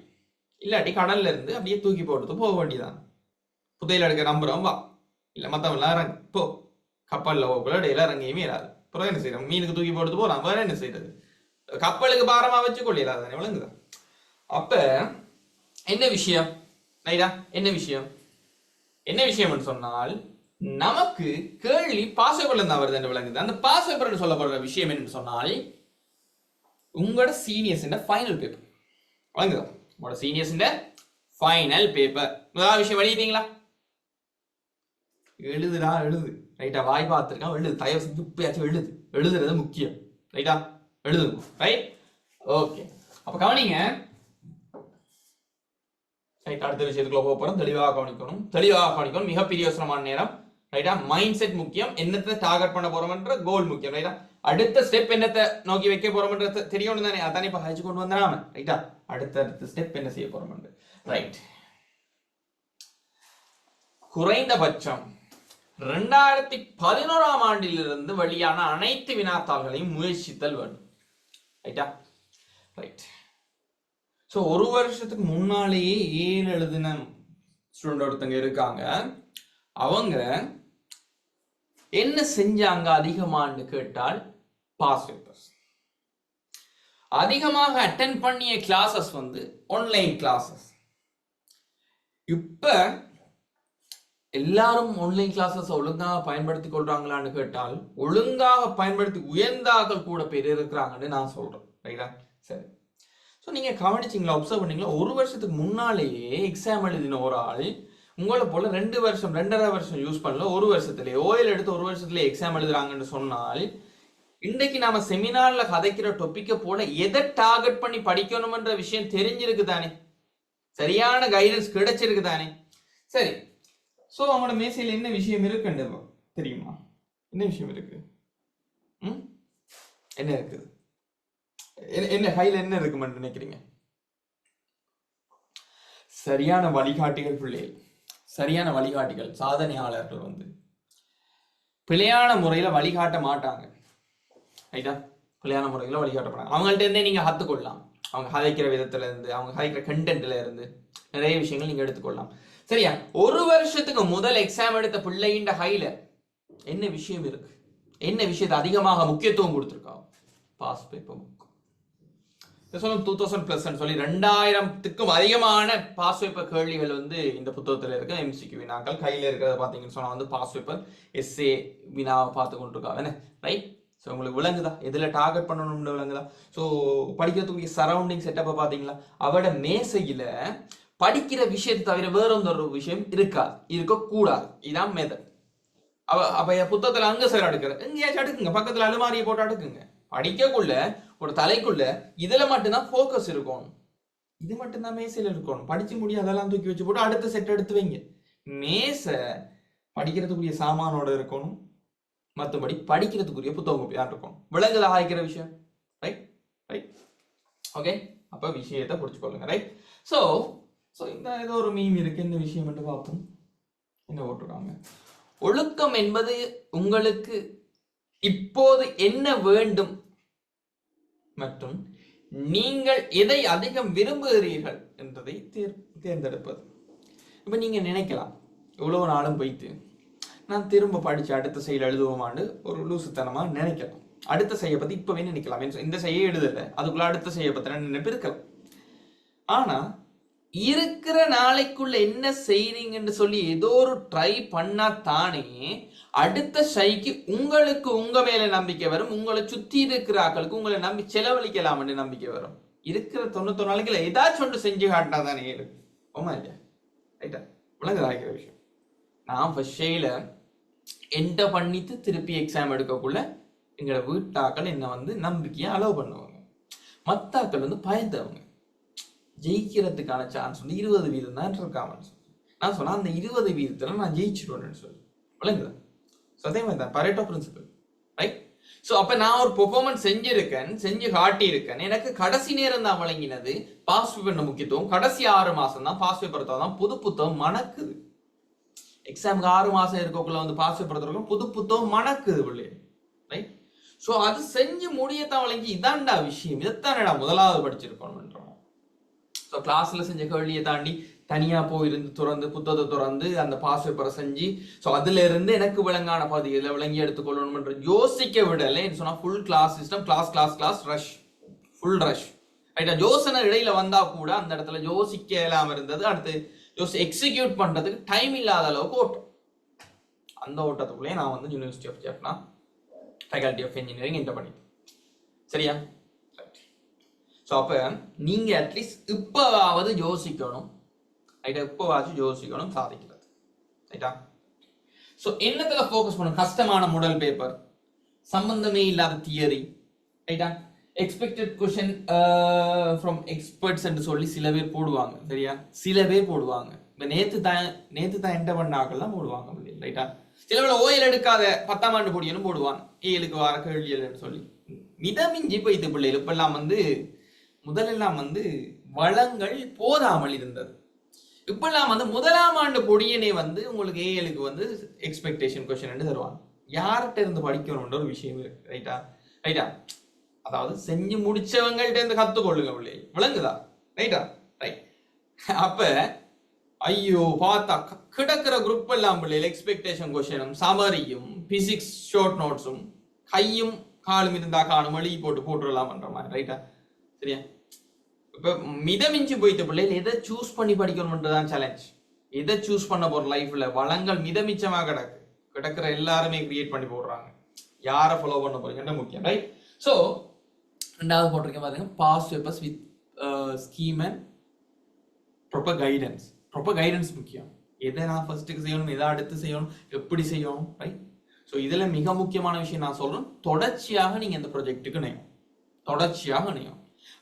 இல்லாட்டி கடல்ல இருந்து அப்படியே தூக்கி போட்டு போக வேண்டியதான். புதையல் எடுக்க நம்புறோம் வா, இல்லை மற்றவங்க இறங்கு போ, கப்பல்ல போகல இடையில இறங்கியுமே இராது. அப்புறம் என்ன செய்யறோம்? மீனுக்கு தூக்கி போட்டு போறான், வேற என்ன செய்யறது? கப்பலுக்கு பாரமா வச்சு கொள்ளிடாது தானே, விளங்குதா? அப்ப என்ன விஷயம், ரைட்டா? என்ன விஷயம்னு சொன்னால், நமக்கு கேள்வி பாஸ் பேப்பர்ல இருந்தா வருது என்று விளங்குது. அந்த பாஸ் பேப்பர் சொல்லப்படுற விஷயம் என்று சொன்னால், உங்களோட சீனியர்ஸ் ஃபைனல் பேப்பர், விளங்குதா? உங்களோட சீனியர்ஸ் ஃபைனல் பேப்பர். முதலாவது விஷயம் எழுதிட்டீங்களா? எழுது, ரைட்டா? வாய் பார்த்துருக்கான், எழுது. தயவு செஞ்சு இப்பயாச்சும் எழுதுறது முக்கியம், ரைட்டா? எழுதுங்க, ரைட்? ஓகே, அப்ப கவனிங்க. ரைட், அடுத்த விஷயத்துக்குள்ள போக போறோம். தெளிவாக கவனிக்கணும். மிகப்பெரிய யோசனமான நேரம், ரைட்டா? மைண்ட் செட் முக்கியம். என்னத்தை டார்கெட் பண்ண போறோம்ன்ற கோல் முக்கியம், ரைட்டா? அடுத்த ஸ்டெப் என்னத்தை நோக்கி வைக்க போறோம்ன்றது தெரியணும் தானே? அதானே இப்ப ஹைச்சு கொண்டு வந்தாம, ரைட்டா? அடுத்த ஸ்டெப் என்ன செய்ய போறோம், ரைட்? குறைந்தபட்சம் 2011ஆம் ஆண்டிலிருந்து வெளியான அனைத்து வினாத்தாள்களையும் முயற்சித்தல் வேண்டும், ரைட்டா? ரைட். ஸோ ஒரு வருஷத்துக்கு முன்னாலேயே 7 எழுதின ஸ்டூடெண்ட் ஒருத்தங்க இருக்காங்க. அவங்க என்ன செஞ்சாங்க அதிகமான்னு கேட்டால், பாஸ் பேப்பர்ஸ். அதிகமாக அட்டென்ட் பண்ணிய கிளாஸஸ் வந்து ஆன்லைன் கிளாஸஸ். இப்ப எல்லாரும் ஆன்லைன் கிளாஸஸ் ஒழுங்காக பயன்படுத்தி கொள்றாங்களான்னு கேட்டால், ஒழுங்காக பயன்படுத்தி உயர்ந்தார்கள் கூட பேர் இருக்கிறாங்கன்னு நான் சொல்றேன், ரைட்டா? சரி. ஸோ நீங்க கவனிச்சிங்களா, அப்சர்வ் பண்ணீங்களா? ஒரு வருஷத்துக்கு முன்னாலேயே எக்ஸாம் எழுதின ஒரு ஆள் உங்களை போல 2 வருஷம் 2.5 வருஷம் யூஸ் பண்ணல, ஒரு வருஷத்துலேயே ஓஎல் எடுத்து ஒரு வருஷத்துலேயே எக்ஸாம் எழுதுறாங்கன்னு சொன்னால், இன்றைக்கு நாம செமினார்ல கதைக்கிற டொப்பிக்க போல எதை டார்கெட் பண்ணி படிக்கணும்ன்ற விஷயம் தெரிஞ்சிருக்கு தானே? சரியான கைடன்ஸ் கிடைச்சிருக்கு தானே? சரி. ஸோ அவங்களோட மேசையில் என்ன விஷயம் இருக்குன்னு தெரியுமா? என்ன விஷயம் இருக்கு? என்ன இருக்குது? என்ன கையில் என்ன இருக்குமென்னு நினைக்கிறீங்க? சரியான வழிகாட்டிகள் பிள்ளைகள், சரியான வழிகாட்டிகள். சாதனையாளர்கள் வந்து பிழையான முறையில வழிகாட்ட மாட்டாங்க, ரைட்டா? பிழையான முறையில வழிகாட்ட மாட்டாங்க. அவங்கள்ட்ட இருந்தே நீங்க கத்துக்கொள்ளலாம். அவங்க கதைக்கிற விதத்துல இருந்து, அவங்க கதைக்கிற கண்டென்ட்ல இருந்து நிறைய விஷயங்கள் நீங்க எடுத்துக்கொள்ளலாம். சரியா? ஒரு வருஷத்துக்கு முதல் எக்ஸாம் எடுத்த பிள்ளையின் கையில என்ன விஷயம் இருக்கு, என்ன விஷயத்தை அதிகமாக முக்கியத்துவம் கொடுத்துருக்கா? Pass paper book. 2000+ சொல்லி 2000க்கும் அதிகமான பாஸ் பேப்பர் கேள்விகள் வந்து இந்த புத்தகத்துல இருக்க எம்சிக்யூ வினாக்கள் கையில இருக்கிறத பாத்தீங்கன்னு சொன்னா வந்து பாஸ் பேப்பர் எஸ்ஏ வினாவை பார்த்து கொண்டிருக்காங்க. ரைட்? ஸோ உங்களுக்கு விளங்குதா எதுல டார்கெட் பண்ணணும்னு விளங்குதா? ஸோ படிக்கிறதுக்குரிய சரௌண்டிங் செட்டப்பை பார்த்தீங்களா? அவட மேசையில படிக்கிற விஷயத்தை தவிர வேற ஒரு விஷயம் இருக்காது, இருக்கக்கூடாது. இதான் மெதட். அப்ப புத்தகத்துல அங்க சார் அடுக்கிற எங்கேயாச்சும் அடுக்குங்க, பக்கத்துல அலுமாரியை போட்டு அடுக்குங்க. படிக்கக்குள்ள ஒரு தலைக்குள்ள இதுல மட்டும்தான் போக்கஸ் இருக்கணும், இது மட்டும்தான் மேசையில இருக்கணும். படிச்சு முடியும் அதெல்லாம் தூக்கி வச்சு போட்டு அடுத்த செட் எடுத்து வைங்க. மேசை படிக்கிறதுக்குரிய சாமானோட இருக்கணும், மற்றபடி படிக்கிறதுக்குரிய புத்தகம் தான் இருக்கும். விலங்குல ஆகிக்கிற விஷயம். ரைட்? ரைட்? ஓகே, அப்ப விஷயத்தை புரிச்சுக்கொள்ளுங்க. ரைட்? ஸோ இந்த ஏதோ ஒரு மீம் இருக்கு, இந்த விஷயம் என்று பார்ப்போம். என்ன போட்டிருக்காங்க? ஒழுக்கம் என்பது உங்களுக்கு இப்போது என்ன வேண்டும் மற்றும் நீங்கள் எதை அதிகம் விரும்புகிறீர்கள் என்பதை தேர்ந்தெடுப்பது. இப்ப நீங்க நினைக்கலாம், இவ்வளவு நாளும் போயிட்டு நான் திரும்ப படிச்சு அடுத்த செயல் எழுதுவோமான்னு ஒரு லூசுத்தனமா நினைக்கலாம். அடுத்த செய்ய பத்தி இப்பவே நினைக்கலாம். இந்த செய்ய எழுதல, அதுக்குள்ள அடுத்த செய்ய பத்தின நினைப்பு இருக்கலாம். ஆனா இருக்கிற நாளைக்குள்ள என்ன செய்றீங்கன்னு சொல்லி ஏதோ ஒரு ட்ரை பண்ணா தானே அடுத்த ஷைக்கு உங்களுக்கு உங்க மேல நம்பிக்கை வரும், உங்களை சுத்தி இருக்கிற ஆக்களுக்கு உங்களை நம்பி செலவழிக்கலாம்னு நம்பிக்கை வரும். இருக்கிற 91 நாளைக்குள்ள ஏதாச்சும் ஒன்று செஞ்சு காட்டினா தானே ஏழு. ஓமா இல்லையா? ரைட்டா? உலகதாகிற விஷயம். நான் ஃபர்ஸ்ட் ஷேல என்ட பண்ணிட்டு திருப்பி எக்ஸாம் எடுக்கக்குள்ள எங்களோட வீட்டாக்கள் என்ன வந்து நம்பிக்கையை அலோவ் பண்ணுவாங்க. மத்தாக்கள் வந்து பயந்தவங்க. ஜெயிக்கிறதுக்கான சான்ஸ் வந்து 20% தான் இருக்காமன்னு சொல்லி நான் சொன்னா அந்த 20% நான் ஜெயிச்சிடுவேன்னு சொல்லி விளங்குதா? அதே மாதிரி தான் பரேட்டோ பிரின்சிபல். ரைட்? ஸோ அப்ப நான் ஒரு பெர்ஃபார்மன்ஸ் செஞ்சு காட்டியிருக்கேன். எனக்கு கடைசி நேரம் தான் வழங்கினது பாஸ் பேப்பர் முக்கியத்துவம். கடைசி 6 மாசம் தான் பாஸ் பேப்பர் தான் புது புத்தகம் மணக்குது. எக்ஸாமுக்கு 6 மாசம் இருக்கக்குள்ள வந்து பாஸ் பேப்பர் புது புத்தகம் மணக்குது பிள்ளை. ரைட்? ஸோ அது செஞ்சு முடியத்தான் வழங்கி இதான்டா விஷயம். இதைத்தானடா முதலாவது படிச்சிருக்கணும்ன்றோம். ஸோ கிளாஸ்ல செஞ்ச கேள்வியை தாண்டி தனியா போயிருந்து துறந்து புத்தகத்தை துறந்து அந்த பாஸ் பேப்பரை செஞ்சு ஸோ அதுல இருந்து எனக்கு விளங்கான பகுதியில் விளங்கி எடுத்துக்கொள்ளணும்ன்ற யோசிக்க விடலை. சொன்னா full class system, class rush, full rush. ரைட்டா? யோசனை இடையில வந்தா கூட அந்த இடத்துல யோசிக்க இல்லாம இருந்தது. அடுத்து எக்ஸிக்யூட் பண்றதுக்கு டைம் இல்லாத அளவுக்கு ஓட்டம். அந்த ஓட்டத்துக்குள்ளே நான் வந்து university of Jaffna faculty of engineering enter பண்ணிட்டேன். சரியா? ஸோ அப்போ நீங்கள் அட்லீஸ்ட் இப்போவாவது யோசிக்கணும். ரைட்டா? இப்போவாச்சும் யோசிக்கணும் சாதிக்கிறது. ரைட்டா? ஸோ என்னத்தில் ஃபோக்கஸ் பண்ணணும்? கஷ்டமான மாடல் பேப்பர், சம்பந்தமே இல்லாத தியரி. ரைட்டா? எக்ஸ்பெக்டட் கொஷின் ஃப்ரம் எக்ஸ்பர்ட்ஸ் என்று சொல்லி சில பேர் போடுவாங்க. சரியா? சில பேர் போடுவாங்க. இப்போ நேற்று தான் என்டர் பண்ணாக்கெல்லாம் போடுவாங்க. ரைட்டா? சில பேர் ஓயல் எடுக்காத 10ஆம் ஆண்டு பொடியனும் போடுவாங்க, ஏழுக்கு வர கேள்வியல்னு சொல்லி. மிதமிஞ்சி போயிட்டு பிள்ளைகள் இப்பெல்லாம் வந்து முதலெல்லாம் வந்து வளங்கள் போதாமல் இருந்தது. இப்பெல்லாம் வந்து 1ஆம் ஆண்டு பொடியனே வந்து உங்களுக்கு ஏழுக்கு வந்து எக்ஸ்பெக்டேஷன் கொஸ்டின் தருவாங்க. யார்கிட்ட இருந்து படிக்கணும்ன்ற ஒரு விஷயம் இருக்கு. ரைட்டா? ரைட்டா? அதாவது செஞ்சு முடிச்சவங்கள்ட்ட இருந்து கத்துக்கொள்ளுங்க பிள்ளை. விளங்குதா? ரைட்டா? ரைட். அப்ப ஐயோ பார்த்தா கிடக்கிற குரூப் எல்லாம் பிள்ளைகள் எக்ஸ்பெக்டேஷன் கொஸ்டினும் சமரியும் பிசிக்ஸ் ஷார்ட் நோட்ஸும் கையும் காலும் இருந்தா காணும் எழுதி போட்டுடலாம் பண்ற மாதிரி. ரைட்டா? சரியா? இப்ப மிதமிஞ்சி போயிட்ட பிள்ளைகள் எதை சூஸ் பண்ணி படிக்கணும்ன்றதான் சேலஞ்ச். எதை சூஸ் பண்ண போற லைஃப்ல வளங்கள் மிதமிச்சமா கிடக்குற எல்லாருமே கிரியேட் பண்ணி போடுறாங்க. யாரை ஃபாலோ பண்ண போறீங்கன்ற முக்கியம். ரைட்? ஸோ ரெண்டாவது போட்டிருக்கேன் பாருங்க, pass papers with scheme and proper guidance. Proper guidance முக்கியம். எதை நான் ஃபர்ஸ்ட்டுக்கு செய்யணும், எதை அடுத்து செய்யணும், எப்படி செய்யணும். ரைட்? ஸோ இதுல மிக முக்கியமான விஷயம் நான் சொல்றேன், தொடர்ச்சியாக நீங்க இந்த ப்ராஜெக்ட்டுக்கு நெய்யும். தொடர்ச்சியாக நெய்யும்.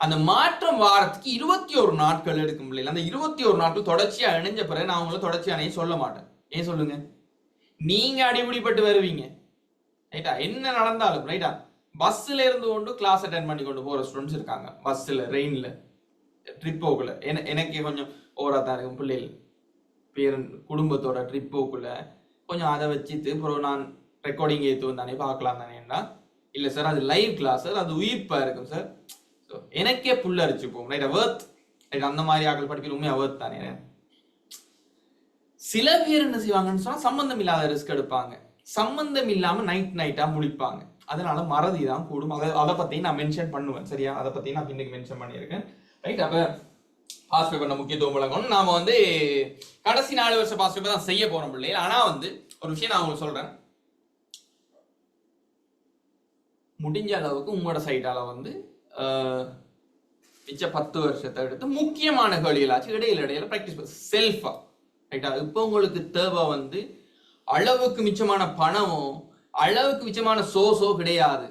அந்த மாற்றம் வாரத்துக்கு 21 நாட்கள் எடுக்கும் பிள்ளைகள். அந்த 21 நாட்கள் தொடர்ச்சியா இணைஞ்ச பிறகு நான் உங்களை தொடர்ச்சியா சொல்ல மாட்டேன். ஏன் சொல்லுங்க? நீங்க அடிபடிப்பட்டு வருவீங்க. ரைட்டா? என்ன நடந்தாலும். ரைட்டா? பஸ்ல இருந்து கொண்டு கிளாஸ் அட்டென்ட் பண்ணி கொண்டு போற ஸ்டூடெண்ட்ஸ் இருக்காங்க. பஸ்ல, ரெயின்ல, ட்ரிப் போக்குல. எனக்கு கொஞ்சம் ஓவரா தான் இருக்கும் பிள்ளைகள். பேரன் குடும்பத்தோட ட்ரிப் போக்குல கொஞ்சம் அதை வச்சுட்டு அப்புறம் நான் ரெக்கார்டிங் ஏற்று வந்தானே பார்க்கலாம் தானேன்னா, இல்லை சார் அது லைவ் கிளாஸ் சார், அது உயிர்ப்பா இருக்கும் சார். எனக்கே புல்லரிச்சு போகும் ரைட் வேர்த் ரைட் அந்த மாதிரி ஆக்கள் படிப்பில் உண்மையா வேர்த் தானே. சில பேர் என்ன செய்வாங்கன்னு சொன்னா சம்பந்தம் இல்லாத ரிஸ்க் எடுப்பாங்க, சம்பந்தம் இல்லாம நைட்டா முடிப்பாங்க, அதனால மறதி தான் கூடும். அதை பத்தி நான் மென்ஷன் பண்ணுவேன் சரியா, அதை பத்தி நான் பின்னுக்கு மென்ஷன் பண்ணியிருக்கேன் ரைட். அப்ப பாஸ் பேப்பர் முக்கியத்துவம் வழங்கணும். நாம வந்து கடைசி 4 வருஷம் பாஸ் பேப்பர் தான் செய்ய போறோம் பிள்ளைகள். ஆனா வந்து ஒரு விஷயம் நான் உங்களுக்கு சொல்றேன், முடிஞ்ச அளவுக்கு உங்களோட சைட்டால வந்து மிச்ச 10 வருஷத்தை எடுத்து முக்கியமான கேள்விகளாச்சும் இடையில பிராக்டிஸ் செல்ஃபா ரைட்டா. இப்போ உங்களுக்கு தேவை வந்து அளவுக்கு மிச்சமான பணமோ அளவுக்கு மிச்சமான சோர்ஸோ கிடையாது,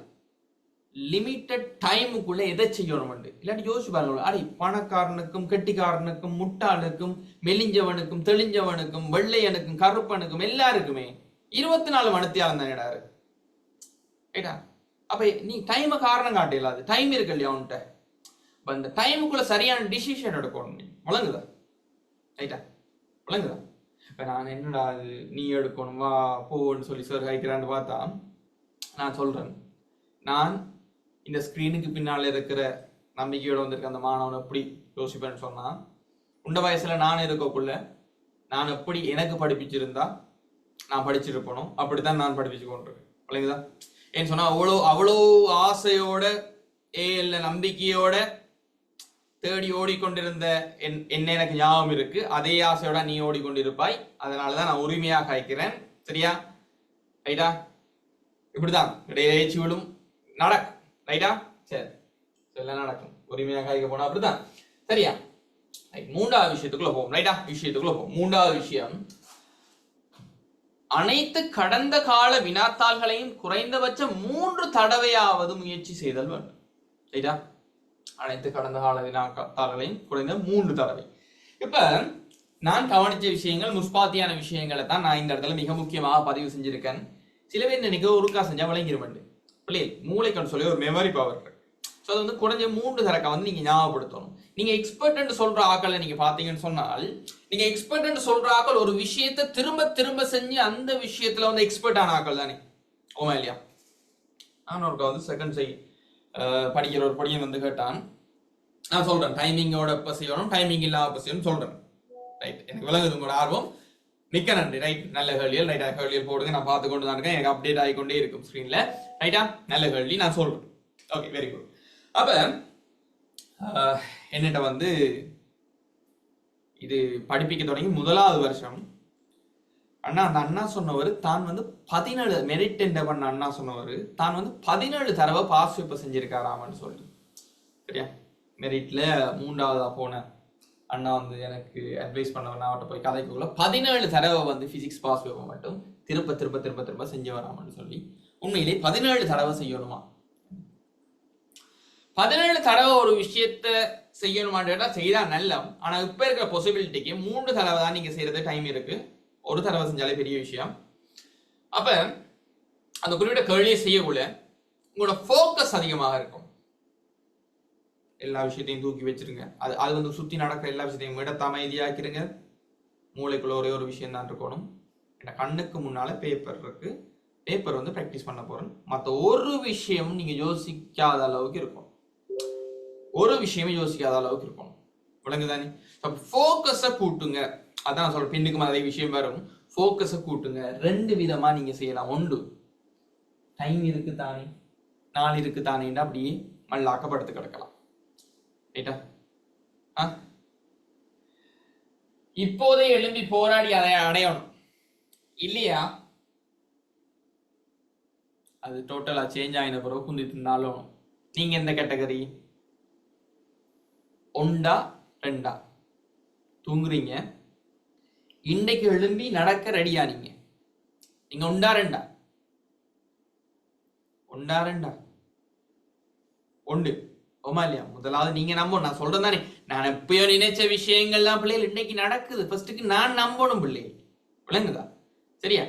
லிமிட்டட் டைமுக்குள்ள எதை செய்யணும் இல்லாட்டி யோசிச்சு பாருங்க. அடி பணக்காரனுக்கும் கெட்டிக்காரனுக்கும் முட்டாளுக்கும் மெலிஞ்சவனுக்கும் தெளிஞ்சவனுக்கும் வெள்ளையனுக்கும் கருப்பனுக்கும் எல்லாருக்குமே 24 மணித்தியாலம் தான் இடாரு ரைட்டா. அப்ப நீ டைமை காரணம் காட்டிடல, அது டைம் இருக்கு இல்லையா உன்கிட்ட. அந்த டைமுக்குள்ள சரியான டிசிஷன் எடுக்கணும். நீ வழங்குதா ரைட்டா, வழங்குதா. இப்ப நான் என்னடா அது நீ எடுக்கணும் வா போன்னு சொல்லி சார் கைக்கிறான்னு பார்த்தா நான் சொல்றேன், நான் இந்த ஸ்கிரீனுக்கு பின்னால இருக்கிற நம்பிக்கையோட வந்திருக்க அந்த மாணவனை எப்படி யோசிப்பேன்னு சொன்னா, உண்ட வயசுல நான் இருக்கக்குள்ள நான் எப்படி எனக்கு படிப்பிச்சிருந்தா நான் படிச்சிருப்பணும், அப்படித்தான் நான் படிப்பிச்சு கொண்டிருக்கேன் வழங்குதா. ஏன்னு சொன்னா அவ்வளோ ஆசையோட இல்ல நம்பிக்கையோட தேடி ஓடிக்கொண்டிருந்த என்ன எனக்கு ஞாபகம் இருக்கு. அதே ஆசையோட நீ ஓடிக்கொண்டிருப்பாய், அதனாலதான் நான் உரிமையாக காய்க்கிறேன் சரியா ரைட்டா. இப்படிதான் இடையிலேச்சு விடும் நடக்கும் ரைட்டா. சரி எல்லாம் நடக்கும், உரிமையாக காய்க்க போனா அப்படிதான் சரியா. 3வது விஷயத்துக்குள்ள போவோம் ரைட்டா. விஷயத்துக்குள்ள போவோம். 3வது விஷயம், அனைத்து கடந்த கால வினாத்தாள்களையும் குறைந்தபட்சம் 3 தடவையாவது முயற்சி செய்தல் வேண்டும் ரைட்டா. அனைத்து கடந்த கால வினாத்தாள்களையும் குறைந்த 3 தடவை. இப்ப நான் கவனிச்ச விஷயங்கள் முஸ்பாத்தியான விஷயங்களை தான் நான் இந்த இடத்துல மிக முக்கியமாக பதிவு செஞ்சிருக்கேன். சில பேர் நினைக்க ஒருக்கா செஞ்சா விளங்கிருமண்டு பிள்ளைகள் மூளைக்கன்னு சொல்லி ஒரு மெமரி பவர் இருக்கு. ஸோ அது வந்து குறைஞ்ச 3 தடவை வந்து நீங்க ஞாபகப்படுத்தணும். நீங்க எக்ஸ்பர்ட் சொல்ற ஆக்களை நீங்க பாத்தீங்கன்னு சொன்னால், நீங்க எக்ஸ்பர்ட் சொல்ற ஆக்கள் ஒரு விஷயத்தை திரும்ப திரும்ப செஞ்சு அந்த விஷயத்துல வந்து எக்ஸ்பர்ட் ஆன ஆக்கள் தானே ஓமா இல்லையா. நான் ஒருக்கா வந்து செகண்ட் படிக்கிற ஒரு படியன் வந்து கேட்டான், நான் சொல்றேன் டைமிங்கோட எப்ப செய்யணும் டைமிங் இல்லாம எப்ப செய்யணும் சொல்றேன் ரைட். எனக்கு விளங்குது உங்களோட ஆர்வம், மிக்க நன்றி ரைட். நல்ல கேள்விகள் ரைட்டா, கேள்விகள் போடுங்க, நான் பார்த்து கொண்டு தான் இருக்கேன், எனக்கு அப்டேட் ஆகிக்கொண்டே இருக்கும் ஸ்கிரீன்ல ரைட்டா. நல்ல கேள்வி நான் சொல்றேன். Okay very good. அப்ப என்னட்ட வந்து இது படிப்பிக்க தொடங்கி 1வது வருஷம் அண்ணா அந்த அண்ணா சொன்னவர் தான் வந்து 17 மெரிட் என்டர் பண்ண அண்ணா சொன்னவர் தான் வந்து 17 தடவை பாஸ் பேப்பர் செஞ்சிருக்காராமன்னு சொல்லி சரியா. மெரிட்ல 3வதா போன அண்ணா வந்து எனக்கு அட்வைஸ் பண்ணவர், அவர்கிட்ட போய் கதைக்குள்ள 17 தடவை வந்து பிசிக்ஸ் பாஸ் பேப்பர் மட்டும் திரும்ப திரும்ப திரும்ப திரும்ப செஞ்சு வராமன்னு சொல்லி. உண்மையிலே 17 தடவை செய்யணுமா? 17 தடவை ஒரு விஷயத்த செய்யணுமான்னு செய்தா நல்ல. ஆனா இப்ப இருக்கிற பாசிபிலிட்டிக்கு 3 தடவை தான் நீங்க செய்யறது டைம் இருக்கு, 1 தடவை செஞ்சாலே பெரிய விஷயம். அப்ப அந்த குறிப்பிட்ட கேள்வியை செய்யக்குள்ள உங்களோட போக்கஸ் அதிகமாக இருக்கும். எல்லா விஷயத்தையும் தூக்கி வச்சிருங்க, அது வந்து சுத்தி நடக்கிற எல்லா விஷயத்தையும் இடத்த அமைதியாக்கிருங்க. மூளைக்குள்ள ஒரே ஒரு விஷயம் தான் இருக்கணும், கண்ணுக்கு முன்னால பேப்பர் இருக்கு, பேப்பர் வந்து பிராக்டிஸ் பண்ண போறேன். மற்ற ஒரு விஷயமும் நீங்க யோசிக்காத அளவுக்கு இருக்கும், ஒரு விஷயமே யோசிக்காத அளவுக்கு இருக்கும் விளங்குதானே. போக்கஸை கூட்டுங்க, அதான் சொல்ற பின்னுக்கு அதே விஷயம் வரும். போக்கஸை கூட்டுங்க. 2 விதமா நீங்க செய்யலாம். 1 டைம் இருக்கு தானே, நாள் இருக்கு தானே, அப்படியே மல்லாக்கப்படுத்து கிடக்கலாம் ரைட்டா. இப்போதே எழும்பி போராடி அதை அடையணும் இல்லையா. அது டோட்டலா சேஞ்ச் ஆயின பிறகு குந்தி தின்னாலும் நீங்க எந்த கேட்டகரி? 1 2 தூங்குறீங்க, இன்றைக்கு எழும்பி நடக்க ரெடியா நீங்க? நீங்க 1 2 1 ஓமா இல்லையா? முதலாவது நீங்க நம்பணும். நான் சொல்றேன் தானே, நான் எப்பயோ நினைச்ச விஷயங்கள்லாம் பிள்ளைகள் இன்னைக்கு நடக்குது. ஃபர்ஸ்ட்டுக்கு நான் நம்பணும் பிள்ளைகள் விளங்குதா சரியா.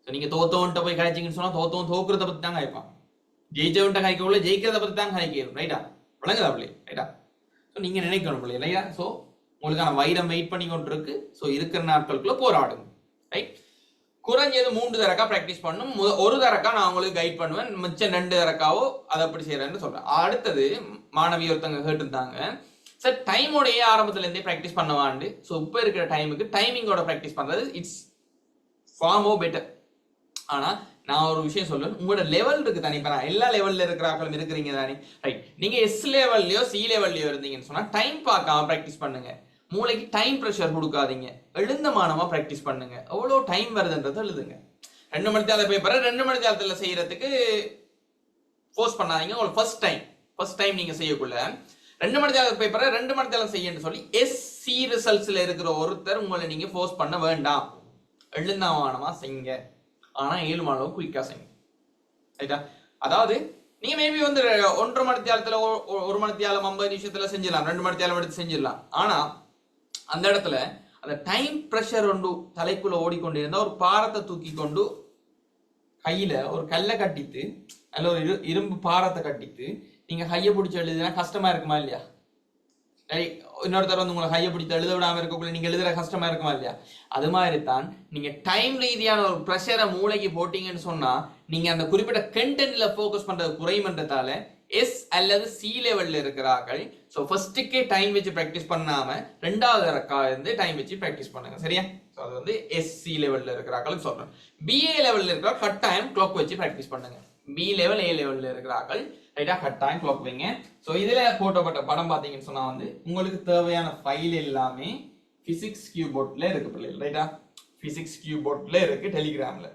நீங்க தோத்தவன்ட்ட போய் காய்ச்சிங்கன்னு சொன்னா தோத்தவன் தோக்குறத பத்தி தான் காய்ப்பான், ஜெயிச்சவன்ட்ட காய்க்கல ஜெயிக்கிறத பத்தி தான் காய்க்கணும் ரைட்டா. விளங்குதா பிள்ளை ரைட்டா. ஸோ நீங்க நினைக்கணும் பிள்ளை ரைட்டா. ஸோ உங்களுக்கான வைரம் வெயிட் பண்ணி கொண்டு இருக்கு. ஸோ இருக்கிற நாட்களுக்குள்ள போராடுங்க ரைட். குறைஞ்சது 3 தடவை பிராக்டிஸ் பண்ணும். ஒரு தடவை நான் உங்களுக்கு கைட் பண்ணுவேன், மிச்சம் 2 தடவையோ அதை அப்படி செய்யறேன்னு சொல்றேன். அடுத்தது மாணவி ஒருத்தங்க கேட்டுருந்தாங்க, சார் டைமோடையே ஆரம்பத்துல இருந்தே பிராக்டிஸ் பண்ணவாண்டு. ஸோ இப்போ இருக்கிற டைமுக்கு டைமிங்கோட பிராக்டிஸ் பண்றது இட்ஸ் ஃபார் மோர் பெட்டர். ஆனா நான் ஒரு விஷயம் சொல்லுவேன், உங்களோட லெவல் இருக்கு தானே. இப்போ நான் எல்லா லெவல்ல இருக்கிறாங்களும் இருக்கிறீங்க தானே, ரைட். நீங்க எஸ் லெவல்லையோ சி லெவல்லையோ இருந்தீங்கன்னு சொன்னா டைம் பார்க்காம பிராக்டிஸ் பண்ணுங்க. மூளைக்கு டைம் ப்ரெஷர் கொடுக்காதீங்க. எழுந்தமானமா பிராக்டிஸ் பண்ணுங்க. எவ்வளோ டைம் வருதுன்றதை எழுதுங்க. 2 மணி நேரம் பேப்பரை 2 மணி நேரத்தில் செய்யறதுக்கு ஃபோர்ஸ் பண்ணாதீங்க. உங்களுக்கு ஃபர்ஸ்ட் டைம் நீங்க செய்யக்குள்ள 2 மணி நேரம் பேப்பரை 2 மணி நேரம் செய்யணும்னு சொல்லி எஸ்சி ரிசல்ட்ஸ்ல இருக்கிற ஒருத்தர் உங்களை நீங்க ஃபோர்ஸ் பண்ண வேண்டாம். எழுந்தமானமா செய்யுங்க. ஆனா 7 மணி அளவு குயிக்கா செய்யுங்க, ரைட்டா. அதாவது நீங்க மேபி வந்து 1.5 மணி நேரத்துல 1 மணி நேரம் 50 நிமிஷத்துல செஞ்சிடலாம், 2 மணி நேரம் எடுத்து செஞ்சிடலாம். ஆனா அந்த இடத்துல அந்த டைம் பிரஷர் ஒன்று தலைக்குள்ள ஓடிக்கொண்டிருந்தா ஒரு பாரத்தை தூக்கி கொண்டு கையில ஒரு கல்லை கட்டிட்டு அல்ல ஒரு இரும்பு பாரத்தை கட்டிட்டு நீங்க கையை பிடிச்சி எழுதுனா கஷ்டமா இருக்குமா இல்லையா? இன்னொருத்தர் வந்து உங்களை கையை பிடித்து எழுத விடாம இருக்கக்குள்ள நீங்க எழுதுற கஷ்டமா இருக்குமா இல்லையா? அது மாதிரி தான் நீங்க டைம் ரீதியான ஒரு ப்ரெஷரை மூளைக்கு போட்டீங்கன்னு சொன்னா நீங்க அந்த குறிப்பிட்ட கண்டென்ட்ல ஃபோக்கஸ் பண்றது குறைமன்றதால எஸ் அல்லது சி லெவல்ல இருக்கிறார்கள். ஸோ ஃபர்ஸ்ட்டுக்கே டைம் வச்சு ப்ராக்டிஸ் பண்ணாம 2வது ரக்கா இருந்து டைம் வச்சு ப்ராக்டிஸ் பண்ணுங்க, சரியா? ஸோ அது வந்து எஸ்சி லெவல்ல இருக்கிறார்கள் சொல்றேன். பிஏ லெவல்ல இருக்கிற கட்டாயம் கிளாக் வச்சு ப்ராக்டிஸ் பண்ணுங்க. பி லெவல் ஏ லெவல்ல இருக்கிறார்கள், ரைட்டா, கட்டாயம் கிளாக் வைங்க. ஸோ இதுல போட்டப்பட்ட படம் பார்த்தீங்கன்னு சொன்னா வந்து உங்களுக்கு தேவையான ஃபைல் எல்லாமே பிசிக்ஸ் கியூபோர்ட்ல இருக்கு பிள்ளைகள், ரைட்டா. பிசிக்ஸ் கியூபோர்ட்ல இருக்கு டெலிகிராம்ல,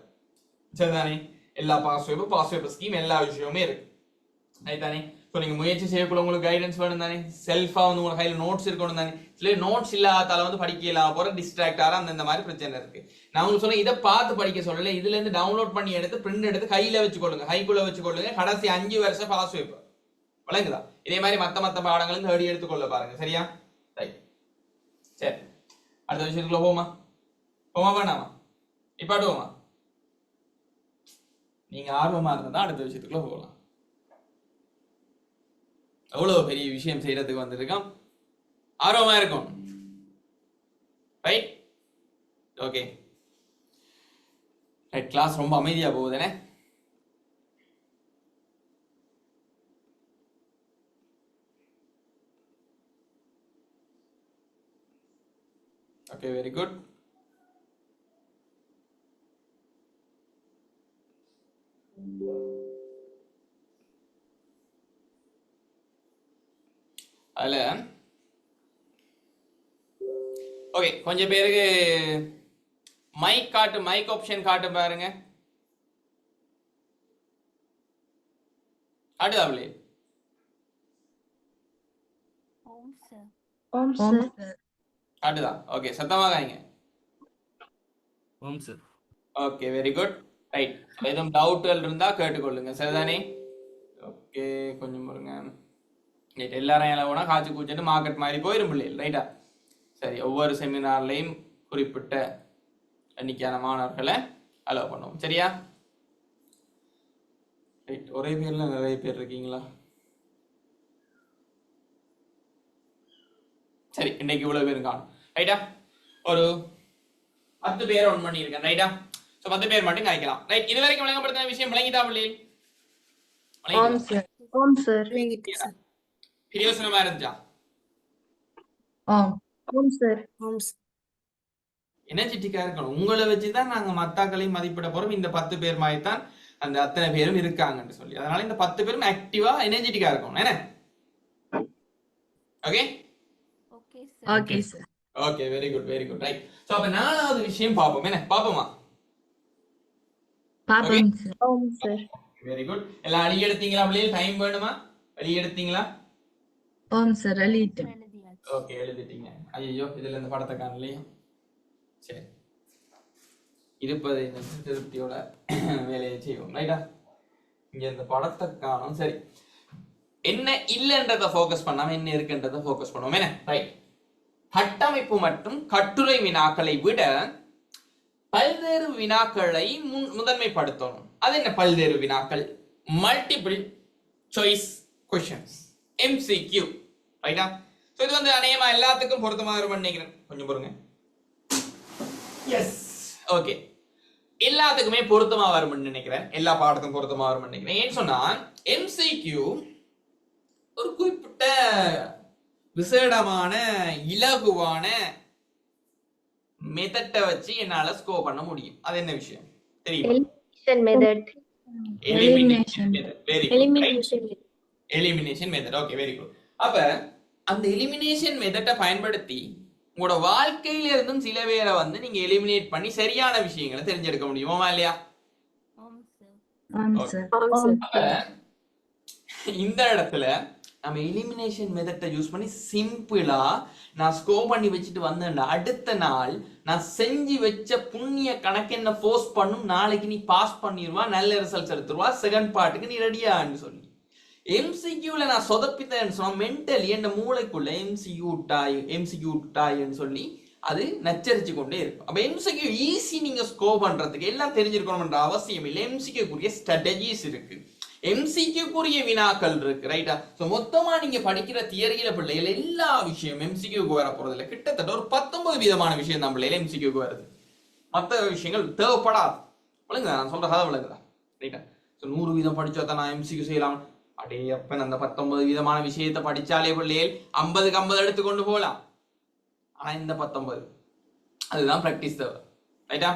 சரிதானே? எல்லா பாஸ்வேர்டு ஸ்கீம் எல்லா விஷயமுமே இருக்கு, ரைட்டானே. ஸோ நீங்க முயற்சி செய்யக்குள்ள உங்களுக்கு கைடன்ஸ் வேணும் தானே, செல்ஃபா வந்து உங்க கையில் நோட்ஸ் இருக்கணும் தானே. சில நோட்ஸ் இல்லாதால வந்து படிக்க இல்லாம போற டிஸ்ட்ராக்ட் ஆற அந்த மாதிரி பிரச்சனை இருக்கு. நான் உங்களுக்கு சொன்னேன் இதை பார்த்து படிக்க சொல்லல, இதுல இருந்து டவுன்லோட் பண்ணி எடுத்து பிரிண்ட் எடுத்து கையில வச்சுக்கொள்ளுங்க, கைக்குள்ள வச்சுக்கொள்ளுங்க. கடைசி 5 வருஷம் பாஸ் வைப்போம், வழங்குதா? இதே மாதிரி மத்த பாடங்களும் தேடி எடுத்துக்கொள்ள பாருங்க, சரியா? ரைட், சரி. அடுத்த விஷயத்துக்குள்ள போமா வேணாமா? இப்பாட்டுவோமா? நீங்க ஆர்வமா இருந்தா அடுத்த விஷயத்துக்குள்ள போகலாம். எவ்வளவு பெரிய விஷயம் செய்யறதுக்கு வந்திருக்கோம், ஆர்வமா இருக்கும், ரைட்? Okay, right. கிளாஸ் ரொம்ப அமைதியா போகுதுனே. Okay, very good. அதுல ஓகே, கொஞ்சம் பேருக்கு மைக் ஆப்ஷன் காட்டு பாருங்க. காட்டுதாப்லே? காட்டுதா? ஓகே, சத்தமா காய்ங்க. Okay, very good, right. எதுவும் டவுட்கள் இருந்தா கேட்டுக்கொள்ளுங்க, சரிதானே? ஓகே, கொஞ்சம் பாருங்க. ரைட், எல்லாரும் எல்லாம் போனா காய்ச்சி கூச்சிட்டு மார்க்கெட் மாதிரி போயிடும் பிள்ளைகள், ரைட்டா? சரி, ஒவ்வொரு செமினார்லையும் குறிப்பிட்ட எண்ணிக்கையான மாணவர்களை அலோவ் பண்ணுவோம், சரியா? ரைட், ஒரே பேர்ல நிறைய பேர் இருக்கீங்களா? சரி, இன்னைக்கு இவ்வளவு பேரும் காணும், ரைட்டா? ஒரு 10 பேர் ஒன் பண்ணியிருக்கேன், ரைட்டா? ஸோ 10 பேர் மட்டும் காய்க்கலாம், ரைட்? இது வரைக்கும் விளங்கப்படுத்தின விஷயம் விளங்கிட்டா பிள்ளைகள்? பிரயோசனமா இருந்துச்சா? எனர்ஜெட்டிக்கா இருக்கணும். உங்களை வச்சுதான் நாங்க மத்தாக்களையும் மதிப்பிட போறோம். இந்த 10 பேர் மாதிரி தான் அந்த அத்தனை பேரும் இருக்காங்கன்னு சொல்லி, அதனால இந்த 10 பேரும் ஆக்டிவா எனர்ஜெட்டிக்கா இருக்கணும், என்ன? Okay okay sir. Okay, very good, right. So அப்ப 4வது விஷயம் பாப்போம், என்ன பாப்போமா? பாப்போம் சார். Very good. எல்லாம் அழி எடுத்தீங்களா பிள்ளைகள்? டைம் வேணுமா? அழி எடுத்தீங்களா? ஆம் சார், எழுதிட்டேன். ஓகே, எழுதிட்டீங்க. ஐயோ, இதுல இந்த படத்தை காணலையா? சரி, இருப்பதை இந்த திருப்தியோட வேலையை செய்வோம், ரைட்டா? இங்க இந்த படத்தை காணும். சரி, என்ன இல்லைன்றத ஃபோக்கஸ் பண்ணாம என்ன இருக்குன்றத ஃபோக்கஸ் பண்ணுவோம், என்ன? ரைட். கட்டமைப்பு மற்றும் கட்டுரை வினாக்களை விட பல்வேறு வினாக்களை முதன்மைப்படுத்தணும். அது என்ன பல்வேறு வினாக்கள்? மல்டிபிள் சாய்ஸ் கொஸ்டின்ஸ், MCQ, ரைட்டா? சோ இது வந்து அநேகமா எல்லாத்துக்கும் பொருத்தமா இருக்கும் நினைக்கிறேன். கொஞ்சம் பாருங்க. Yes, okay. எல்லாத்துக்குமே பொருத்தமா வரும்னு நினைக்கிறேன். எல்லா பாடத்துக்கும் பொருத்தமா வரும்னு நினைக்கிறேன். ஏன்னு சொன்னா எம்சிக்யூ ஒரு குறிப்பிட்ட விசேடமான இலகுவான மெத்தட்டை வச்சு என்னால ஸ்கோர் பண்ண முடியும். அது என்ன விஷயம் தெரியுமா? Elimination method. Very good. Elimination method. Okay, very good. அப்ப அந்த எலிமினேஷன் மெத்தட்டை பயன்படுத்தி உங்களோட வாழ்க்கையில இருந்தும் சில பேரை வந்து நீங்க எலிமினேட் பண்ணி சரியான விஷயங்களை தெரிஞ்செடுக்க முடியுமா இல்லையா? அப்ப இந்த இடத்துல நம்ம எலிமினேஷன் மெத்தட்டை யூஸ் பண்ணி சிம்பிளா நான் ஸ்கோர் பண்ணி வச்சுட்டு வந்தேன். அடுத்த நாள் நான் செஞ்சு வச்ச புண்ணிய கணக்கு என்ன ஃபோர்ஸ் பண்ணும், நாளைக்கு நீ பாஸ் பண்ணிடுவா, நல்ல ரிசல்ட்ஸ் எடுத்துருவா, செகண்ட் பார்ட்டுக்கு நீ ரெடியான்னு சொல்லி. எம்சிக்யூல நான் சொதப்பித்தேன்னு சொன்னா மென்டலி என் மூளைக்குள்ள எம்சிக்யூ டாய்ன்னு சொல்லி அது நச்சரிச்சு கொண்டே இருக்கும். அப்ப எம்சிக்யூ ஈஸி நீங்க ஸ்கோர் பண்றதுக்கு எல்லாம் தெரிஞ்சிருக்கணும்ன்ற அவசியம் இல்லை. எம்சிக்யூக்குரிய ஸ்ட்ராட்டஜிஸ் இருக்கு, எம்சிக்யூக்குரிய வினாக்கள் இருக்கு, ரைட்டா? ஸோ மொத்தமா நீங்க படிக்கிற தியரியில பிள்ளைகள் எல்லா விஷயம் எம்சிக்யூக்கு வர போறது இல்லை. கிட்டத்தட்ட ஒரு 19 விதமான விஷயம் தான் பிள்ளைகள் எம்சிக்யூக்கு வருது. மற்ற விஷயங்கள் தேவைப்படாது. விளங்குதா நான் சொல்ற கதை? விளங்குதா? ரைட்டா? ஸோ 100 வீதம் படிச்சா தான் நான் எம்சிக்யூ செய்யலாம். அடே அப்ப அந்த 19 விதமான விஷயத்தை படிச்சாலே பிள்ளைகள் 50க்கு 50 எடுத்துக்கொண்டு போகலாம். ஆனா இந்த 19 அதுதான் பிராக்டிஸ் தேவை, ரைட்டா?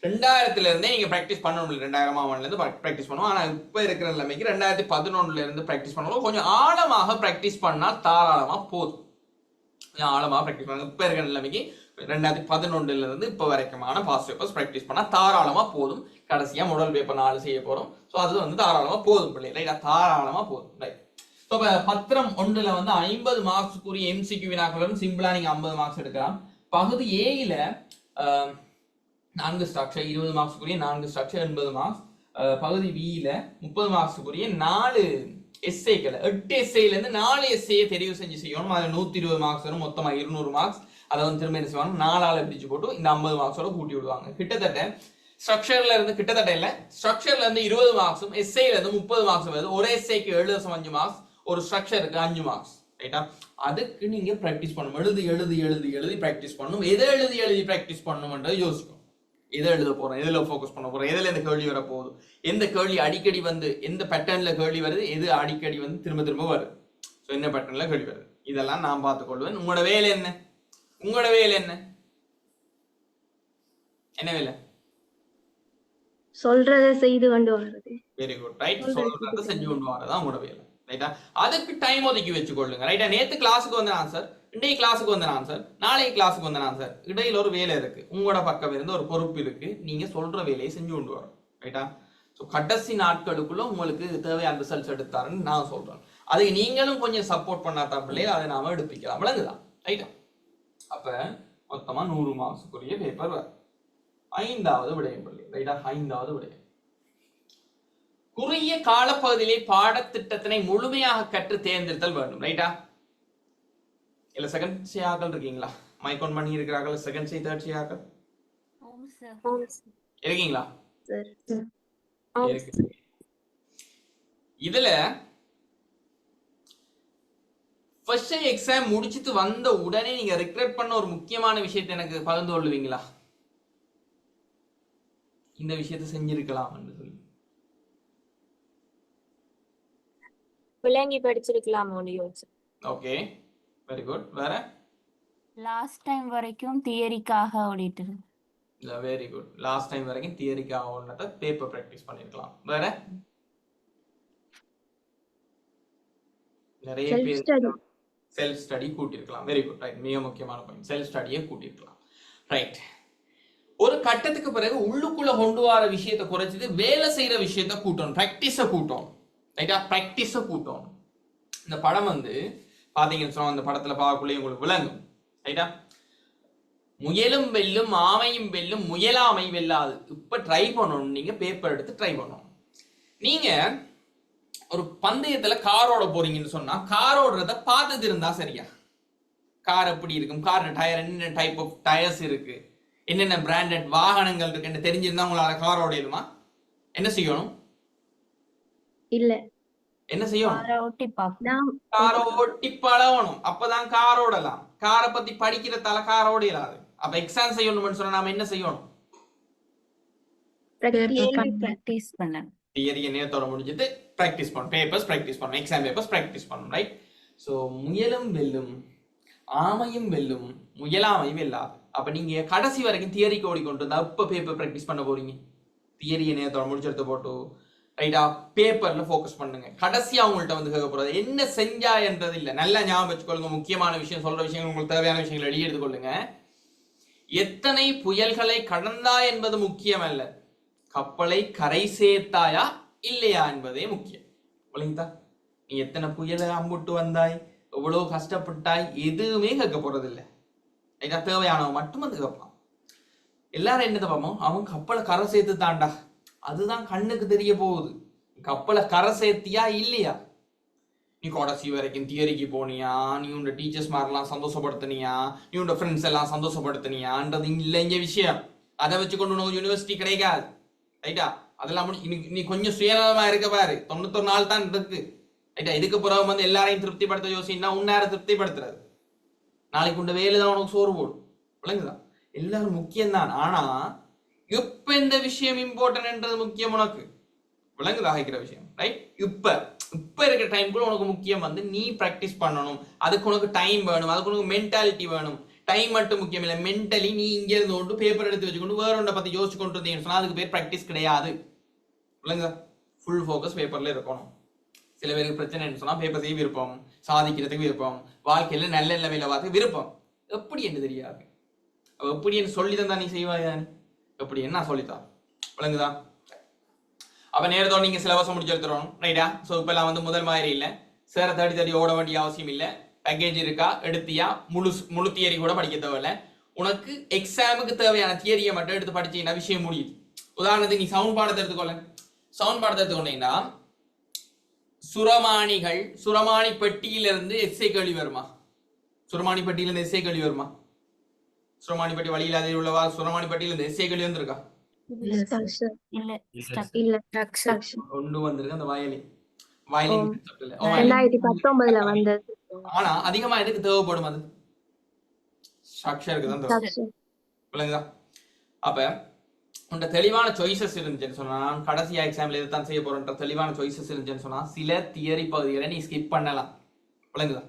2000ல இருந்தே நீங்க பிராக்டிஸ் பண்ணணும். 2000 இருந்து பிராக்டிஸ் பண்ணுவோம். ஆனா இப்ப இருக்கிற நிலைமைக்கு 2011 இருந்து பிராக்டிஸ் பண்ணணும். கொஞ்சம் ஆழமாக பிராக்டிஸ் பண்ணால் தாராளமா போதும். கொஞ்சம் ஆழமாக பிராக்டிஸ் பண்ணுங்க. இப்ப இருக்கிற நிலைமைக்கு 2011 இருந்து இப்ப வரைக்குமான பாஸ்ட் பேப்பர்ஸ் பிராக்டிஸ் பண்ணா தாராளமா போதும். கடைசியா முதல் பேப்பர் 4 செய்ய போறோம். ஸோ அது வந்து தாராளமா போதும் பிள்ளை, ரைட்டா? தாராளமா போதும், ரைட்? ஸோ இப்போ பத்திரம் 1ல வந்து 50 மார்க்ஸுக்குரிய எம்சிக்யூ வினாக்களும் சிம்பிளா நீங்க 50 மார்க்ஸ் எடுக்கலாம். பகுதி ஏல 4 ஸ்ட்ரக்சர் 20 மார்க்ஸுக்குரிய 4 ஸ்ட்ரக்சர் 80 மார்க்ஸ். பகுதி பியில 30 மார்க்ஸுக்குரிய 4 எஸ்ஏக்களை 8 எஸ்ஏல இருந்து 4 எஸ்ஏ தெரிவு செஞ்சு செய்யணும். அதுல 120 மார்க்ஸ் வரும். மொத்தமா 200 மார்க்ஸ். அதை வந்து திரும்ப என்ன செய்வாங்க, 4ஆல பிரிச்சு போட்டு இந்த 50 மார்க்ஸோட கூட்டி விடுவாங்க. கிட்டத்தட்ட ஸ்ட்ரக்சர்ல இருந்து கிட்டத்தட்ட இல்ல, ஸ்ட்ரக்சர்ல இருந்து 20 மார்க்ஸும் எஸ்ஏல இருந்து 30 மார்க்ஸும் வருது. ஒரு எஸ்ஏக்கு 7.5 மார்க்ஸ், ஒரு ஸ்ட்ரக்சருக்கு 5 மார்க்ஸ், ரைட்டா? அதுக்கு நீங்க பிராக்டிஸ் பண்ணணும். எழுதி பிராக்டிஸ் பண்ணணும். எதை எழுதி பிராக்டிஸ் பண்ணணும்ன்றது யோசிக்கணும். எதை எழுத போறோம், எதுல ஃபோக்கஸ் பண்ண போறோம், எதுல இந்த கேள்வி வர போகுது, எந்த கேள்வி அடிக்கடி வந்து எந்த பேட்டர்ன்ல கேள்வி வருது, எது அடிக்கடி வந்து திரும்ப வருது, ஸோ என்ன பேட்டர்ன்ல கேள்வி வருது, இதெல்லாம் நான் பார்த்துக்கொள்வேன். உங்களோட வேலை என்ன? என்ன வேலை? சொல்றதை செய்து கொண்டு வர்றது. Very good, right. சொல்றதை செஞ்சு கொண்டு வரதான் உங்களோட வேலை, ரைட்டா? அதுக்கு டைம் ஒதுக்கி வச்சுக்கொள்ளுங்க, ரைட்டா? நேத்து கிளாஸுக்கு வந்த ஆன்சர், இன்றைக்கு கிளாஸுக்கு வந்த ஆன்சர், நாளைக்கு கிளாஸுக்கு வந்த ஆன்சர், இடையில ஒரு வேலை இருக்கு, உங்களோட பக்கம் இருந்து ஒரு பொறுப்பு இருக்கு, நீங்க சொல்ற வேலையை செஞ்சு கொண்டு வரும், ரைட்டா? ஸோ கடைசி நாட்களுக்குள்ள உங்களுக்கு தேவையான ரிசல்ட்ஸ் எடுத்தாருன்னு நான் சொல்றேன். அதுக்கு நீங்களும் கொஞ்சம் சப்போர்ட் பண்ணாதான் பிள்ளைய அதை நாம எடுப்பிக்கலாம், விளங்குதான், ரைட்டா? அப்ப மொத்தமா 100 மார்க்ஸுக்குரிய பேப்பர் வரும். 5வது விடயம் பிள்ளை, ரைட்டா? 5வது விடயம், குறுகிய காலப்பகுதியிலே பாடத்திட்டத்தினை முழுமையாக கற்று தேர்ந்தெடுத்தல் வேண்டும், ரைட்டா? இல்ல செகண்ட் செய்யாக்கள் இருக்கீங்களா? மைக் ஆன் பண்ணி இருக்கிறார்கள். செகண்ட் செய் தேர்ட் செய்யாக்கள் இருக்கீங்களா? இதுல ஃபர்ஸ்ட் எக்ஸாம் முடிச்சிட்டு வந்த உடனே நீங்க ரிக்ரெட் பண்ண ஒரு முக்கியமான விஷயத்தை எனக்கு பகிர்ந்து கொள்வீங்களா? இந்த விஷயத்தை செஞ்சிருக்கலாம் சொல்லி விளங்கி படிச்சிருக்கலாம். Okay, very good. வேற லாஸ்ட் டைம் வரைக்கும் தியரிக்காக ஓடிட்டு இருக்கு. Very good. லாஸ்ட் டைம் வரைக்கும் தியரிக்காக ஓடினத பேப்பர் பிராக்டிஸ் பண்ணிருக்கலாம். வேற நிறைய பேர் செல்ஃப் ஸ்டடி கூட்டிருக்கலாம். Very good, right. மிக முக்கியமான பாயிண்ட், செல்ஃப் ஸ்டடியை கூட்டிருக்கலாம், ரைட்? ஒரு கட்டத்துக்கு பிறகு உள்ளுக்குள்ள கொண்டு வர விஷயத்தை குறைச்சிட்டு வேலை செய்யற விஷயத்த கூட்டணும், பிராக்டிஸ கூட்டணும், ரைட்டா? பிராக்டிஸ கூட்டணும். இந்த படம் வந்து பாத்தீங்கன்னு சொன்னா அந்த படத்துல பார்க்கக்குள்ளே உங்களுக்கு விளங்கும், ரைட்டா? முயலும் வெல்லும் ஆமையும் வெல்லும் முயலாமை வெல்லாது. இப்ப ட்ரை பண்ணணும், நீங்க பேப்பர் எடுத்து ட்ரை பண்ணணும். நீங்க ஒரு பந்தயத்துல காரோட போறீங்கன்னு சொன்னா கார் ஓடுறத பார்த்துட்டு இருந்தா சரியா? கார் எப்படி இருக்கும், கார் டயர் என்ன டைப் ஆஃப் டயர்ஸ் இருக்கு, என்னென்ன பிராண்டட் வாகனங்கள் இருக்குன்னு தெரிஞ்சிருந்தா உங்களால கார் ஓடிடுமா? என்ன செய்யணும்? இல்ல, என்ன செய்யணும்? காரை ஓட்டி பழகணும். அப்பதான் கார் ஓடலாம். காரை பத்தி படிக்கிறதால கார் ஓடிடாது. அப்ப எக்ஸாம் செய்யணும்னு சொன்னா நாம என்ன செய்யணும்? பிராக்டிஸ் பண்ண தியரிய நேரத்தோட முடிஞ்சது ப்ராக்டிஸ் பண்ணணும், பேப்பர்ஸ் ப்ராக்டிஸ் பண்ணணும், எக்ஸாம் பேப்பர்ஸ் ப்ராக்டிஸ் பண்ணணும், ரைட்? ஸோ முயலும் வெல்லும் ஆமையும் வெல்லும் முயலாமை வெல்லாது. அப்ப நீங்க கடைசி வரைக்கும் தியரிக்கு ஓடிக்கொண்டு இருந்தா இப்ப பேப்பர் ப்ராக்டிஸ் பண்ண போறீங்க. தியரிய நேரத்தோட முடிச்செடுத்து போட்டு ரைட்டா பேப்பர்ல ஃபோக்கஸ் பண்ணுங்க. கடைசியா அவங்கள்ட்ட வந்து கேட்க போறது என்ன செஞ்சா என்றது இல்லை. நல்லா ஞாபகம் வச்சுக்கொள்ளுங்க. முக்கியமான விஷயம், சொல்ற விஷயங்கள், உங்களுக்கு தேவையான விஷயங்களை எழுதி எடுத்துக்கொள்ளுங்க. எத்தனை புயல்களை கடந்தா என்பது முக்கியம் அல்ல, கப்பலை கரை சேர்த்தாயா இல்லையா என்பதே முக்கியம். புரியுதா? நீ எத்தனை புயலை அம்புட்டு வந்தாய், எவ்வளவு கஷ்டப்பட்டாய், எதுவுமே கேட்க போறது இல்லை. தேவையானவன் மட்டும் வந்து கேட்பான். எல்லாரும் என்னத்தை பார்ப்போம், அவன் கப்பலை கரை சேர்த்து தாண்டா, அதுதான் கண்ணுக்கு தெரிய போகுது. கப்பலை கரை சேர்த்தியா இல்லையா? நீ கடைசி வரைக்கும் தியரிக்கு போனியா, நீ உண்ட டீச்சர்ஸ் மாதிரிலாம் சந்தோஷப்படுத்தினியா, நீ உண்ட ஃப்ரெண்ட்ஸ் எல்லாம் சந்தோஷப்படுத்தினியான்றது இல்லை இங்க விஷயம். அதை வச்சு கொண்டு உனக்கு யூனிவர்சிட்டி கிடைக்காது, ரைட்டா? அதெல்லாம் நீ கொஞ்சம் சுயநலமா இருக்க பாரு. 91 நாள் தான் இருக்கு, ரைட்டா? இதுக்கு பிறகு வந்து எல்லாரையும் திருப்திப்படுத்த யோசினா உன்னார திருப்திப்படுத்துறது. நாளைக்கு உண்ட வேலை தான் உனக்கு சோறு போடும். விளங்குதான்? எல்லாரும் முக்கியம்தான், ஆனா இப்ப இந்த விஷயம் இம்பார்ட்டன்ட்ன்றது முக்கியம் உனக்கு. விளங்குதா ஆகிக்கிற விஷயம், ரைட்? இப்ப இருக்கிற டைம் கூட உனக்கு முக்கியம் வந்து நீ பிராக்டிஸ் பண்ணணும். அதுக்கு உனக்கு டைம் வேணும், அதுக்கு உனக்கு மென்டாலிட்டி வேணும். டைம் மட்டும் முக்கியம் இல்லை, மென்டலி நீ இங்க இருந்து கொண்டு பேப்பர் எடுத்து வச்சுக்கொண்டு வேற ஒன்றை பத்தி யோசிச்சு கொண்டு இருந்தீங்கன்னு சொன்னா அதுக்கு பேர் பிராக்டிஸ் கிடையாது. விளங்குதா? ஃபுல் ஃபோக்கஸ் பேப்பர்ல இருக்கணும். சில பேருக்கு பிரச்சனைன்னு சொன்னா பேப்பர் செய்ய விருப்பம், சாதிக்கிறதுக்கு விருப்பம், வாழ்க்கையில நல்ல நிலைமையில பார்த்து விருப்பம். எப்படி என்று தெரியாது. எப்படி என்று சொல்லிதான் தான் நீ செய்வாய், எப்படி என்ன சொல்லித்தான். விளங்குதா? அப்ப நேரத்தோட நீங்க சிலபஸ் முடிச்சு எடுத்துடணும், ரைட்டா? ஸோ இப்ப எல்லாம் வந்து முதல் மாதிரி இல்லை, சேர தேடி ஓட வேண்டிய அவசியம் இல்லை. பேக்கேஜ் இருக்கா, எடுத்தியா, முழு தியரி கூட படிக்க தேவையில்லை. உனக்கு எக்ஸாமுக்கு தேவையான தியரியை மட்டும் எடுத்து படிச்சீங்கன்னா விஷயம் முடியுது. உதாரணத்துக்கு நீ சவுண்ட் பாடத்தை எடுத்துக்கொள்ள. சவுண்ட் பாடத்தை எடுத்துக்கொண்டீங்கன்னா சுரமானி பெட்டியிலிருந்து எஸ்ஐ கேள்வி வருமா? சுரமானி பெட்டியிலிருந்து எஸ்ஐ கேள்வி வருமா? சுரமானி பெட்டி வழியில் அதில் உள்ளவா சுரமானி பெட்டியிலிருந்து எஸ்ஐ கேள்வி வந்திருக்கா? ஒன்று வந்திருக்கு அந்த வயலின் 2019 வந்தது. ஆனா அதிகமா எதுக்கு தேவைப்படும்? அது ஸ்ட்ரக்சருக்கு தான் தேவை. விளங்குதா? அப்ப உண்ட தெளிவான சாய்ஸஸ் இருந்துச்சுன்னு சொன்னா, கடைசி எக்ஸாம்ல இதுதான் செய்ய போறேன்ற தெளிவான சாய்ஸஸ் இருந்துச்சுன்னு சொன்னா சில தியரி பகுதிகளை நீ ஸ்கிப் பண்ணலாம். விளங்குதா?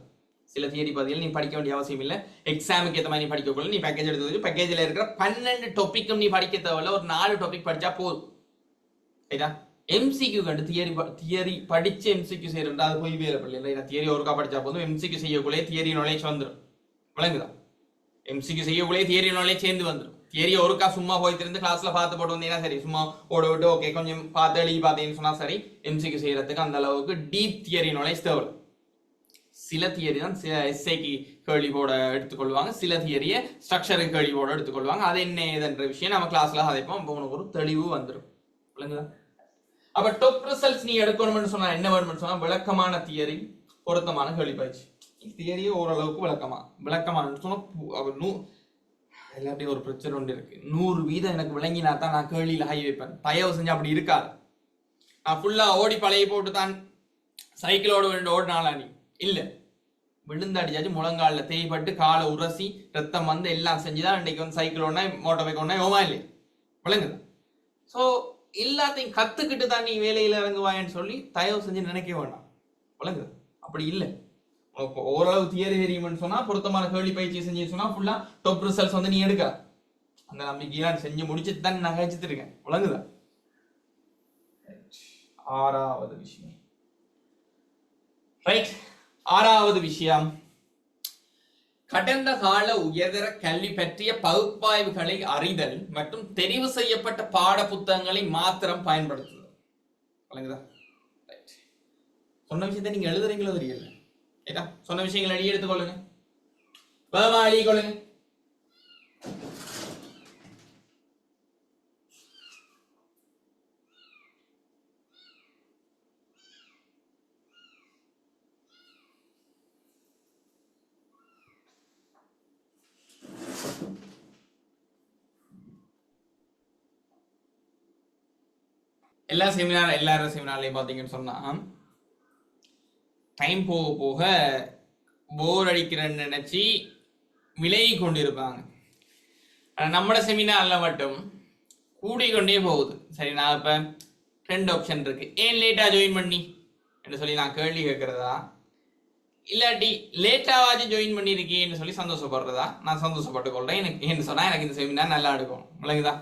சில தியரி பகுதிகள் நீ படிக்க வேண்டிய அவசியம் இல்லை. எக்ஸாமுக்கு ஏற்ற மாதிரி நீ படிக்கக்குள்ள நீ பேக்கேஜ் எடுத்து வச்சு பேக்கேஜில் இருக்கிற 12 டாபிக்கும் நீ படிக்க தேவையில்ல, ஒரு 4 டாபிக் படிச்சா போதும். ரைட்டா? எம்சிக்யூ கண்டு தியரி படிச்சு எம்சிக்யூ செய்யறா அது போய் வேலை பண்ணல. தியரி ஒருக்கா படிச்சா போதும், எம்சிக்யூ செய்யக்குள்ளே தியரி நாலேஜ் வந்துடும். விளங்குதா? எம்சிக்யூ செய்யக்குள்ளே தியரி நாலேஜ் சேர்ந்து வந்துடும். தியரி ஒருக்கா சும்மா போய் திருந்து கிளாஸ்ல பார்த்து போட்டு வந்தீங்கன்னா சரி, சும்மா ஓட விட்டு ஓகே கொஞ்சம் பார்த்து எழுதி பார்த்தீங்கன்னு சொன்னா சரி. எம்சிக்யூ செய்யறதுக்கு அந்த அளவுக்கு டீப் தியரி நாலேஜ் தேவை. சில தியரி தான் எஸ்ஐக்கு கேள்வி போட எடுத்துக்கொள்வாங்க, சில தியரியை ஸ்ட்ரக்சருக்கு கேள்வி போட எடுத்துக்கொள்வாங்க. அது என்ன ஏதுன்ற விஷயம் நம்ம கிளாஸ்ல அதைப்போம். அப்போ உனக்கு ஒரு தெளிவு வந்துடும். விளங்குதா? அப்ப டாப் ரிசல்ட்ஸ் நீ எடுக்கணும்னு சொன்னா என்ன வேணும்னு சொன்னா விளக்கமான தியரி, பொருத்தமான கேள்வி பயிற்சி. தியரியே ஓரளவுக்கு விளக்கமான சொன்னா எல்லாத்தையும் ஒரு பிரச்சனை ஒன்று இருக்கு. 100% எனக்கு விளங்கினா தான் நான் கேள்வியில ஹை வைப்பேன். தயவு செஞ்சு அப்படி இருக்காது. நான் ஃபுல்லா ஓடி பழைய போட்டு தான் சைக்கிளோட ஓடினாலா நீ இல்ல, விழுந்து அடிச்சாச்சு முழங்கால தேய்பட்டு காலை உரசி ரத்தம் வந்து எல்லாம் செஞ்சுதான் இன்னைக்கு வந்து சைக்கிள் ஒன்னா மோட்டர் பைக் ஒன்னா யோமா இல்லை. விளங்குது? ஸோ எல்லாத்தையும் கத்துக்கிட்டு தான் நீ வேலையில இறங்குவாயன்னு சொல்லி தயவு செஞ்சு நினைக்க வேண்டாம். விளங்குது? அப்படி இல்லை. ஓரளவு தியரி தெரியும்னு சொன்னா பொருத்தமான கேள்வி பயிற்சி செஞ்சு சொன்னா ஃபுல்லா டாப் ரிசல்ட்ஸ் வந்து நீ எடுக்க அந்த நம்பிக்கையெல்லாம் செஞ்சு முடிச்சுட்டு தான் நான் கழிச்சுட்டு இருக்கேன். விளங்குதா? 6வது விஷயம், ரைட்? 6வது விஷயம், கடந்த கால உயர்தர கல்வி பற்றிய பகுப்பாய்வுகளை அறிதல் மற்றும் தெரிவு செய்யப்பட்ட பாட புத்தகங்களை மாத்திரம் பயன்படுத்துதல். விளங்குதா? சொன்ன விஷயத்தை நீங்க எழுதுறீங்களோ தெரியல. சொன்ன விஷயங்களை எழுதி எடுத்துக்கொள்ளுங்க, வேகமா எழுதிக்கொள்ளுங்க. எல்லாரும் செமினார்லையும் பார்த்தீங்கன்னு சொன்னா டைம் போக போக போர் அடிக்கிறன்னு நினைச்சு விலகி கொண்டு இருப்பாங்க. நம்மளோட செமினார்ல மட்டும் கூடிக்கொண்டே போகுது. சரி, நான் இப்ப 2 ஆப்ஷன் இருக்கு. ஏன் லேட்டா ஜாயின் பண்ணி என்று சொல்லி நான் கேள்வி கேட்கறதா, இல்லாட்டி லேட்டாவாச்சும் ஜாயின் பண்ணியிருக்கேன்னு சொல்லி சந்தோஷப்படுறதா? நான் சந்தோஷப்பட்டு கொள்றேன். எனக்கு என்ன சொன்னா எனக்கு இந்த செமினார் நல்லா இருக்கும், விளங்குதா?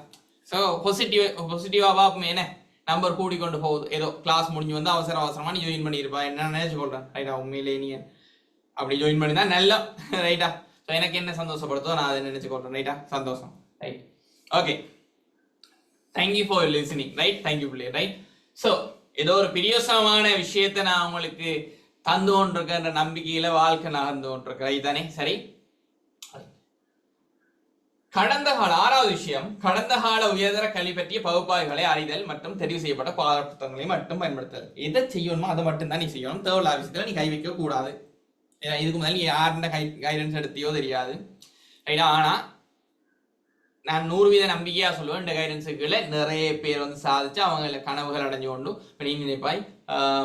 ஸோ பாசிட்டிவா பார்ப்போம். என்ன நம்பர் கூடிக்கொண்டு போகுது, ஏதோ கிளாஸ் முடிஞ்சு வந்து அவசரமா நீ ஜாயின் பண்ணியிருப்பா என்ன நினைச்சு கொள்றேன். ரைட்டா? உண்மையிலே நீ அப்படி ஜாயின் பண்ணி தான் நல்லா. ரைட்டா? ஸோ எனக்கு என்ன சந்தோஷப்படுத்தோ நான் அதை நினைச்சு கொள்றேன். ரைட்டா? சந்தோஷம். Right, okay, thank you for listening. Right, thank you பிள்ளை. ரைட், ஸோ ஏதோ ஒரு பிரியோசமான விஷயத்தை நான் உங்களுக்கு தந்து கொண்டிருக்கின்ற நம்பிக்கையில வாழ்க்கை நகர்ந்து கொண்டிருக்க. ரைட் தானே? சரி, கடந்த கால 6வது விஷயம், கடந்த கால உயர்தர கல்வி பற்றிய பகுப்பாய்வுகளை அறிதல் மற்றும் தெரிவு செய்யப்பட்ட பாடப்புத்தகங்களை மட்டும் பயன்படுத்தல். எதை செய்யணுமோ அதை மட்டும் தான் நீ செய்யணும். தேவையில்லாத விஷயத்துல நீ கை வைக்க கூடாது. இதுக்கு முதல்ல நீ யாருன்ற கைடன்ஸ் எடுத்தியோ தெரியாது. ரைட்டா? ஆனா நான் 100% நம்பிக்கையா சொல்லுவேன், இந்த கைடன்ஸுக்குள்ள நிறைய பேர் வந்து சாதிச்சு அவங்க கனவுகள் அடைஞ்சு கொண்டு நீ நினைப்பாய்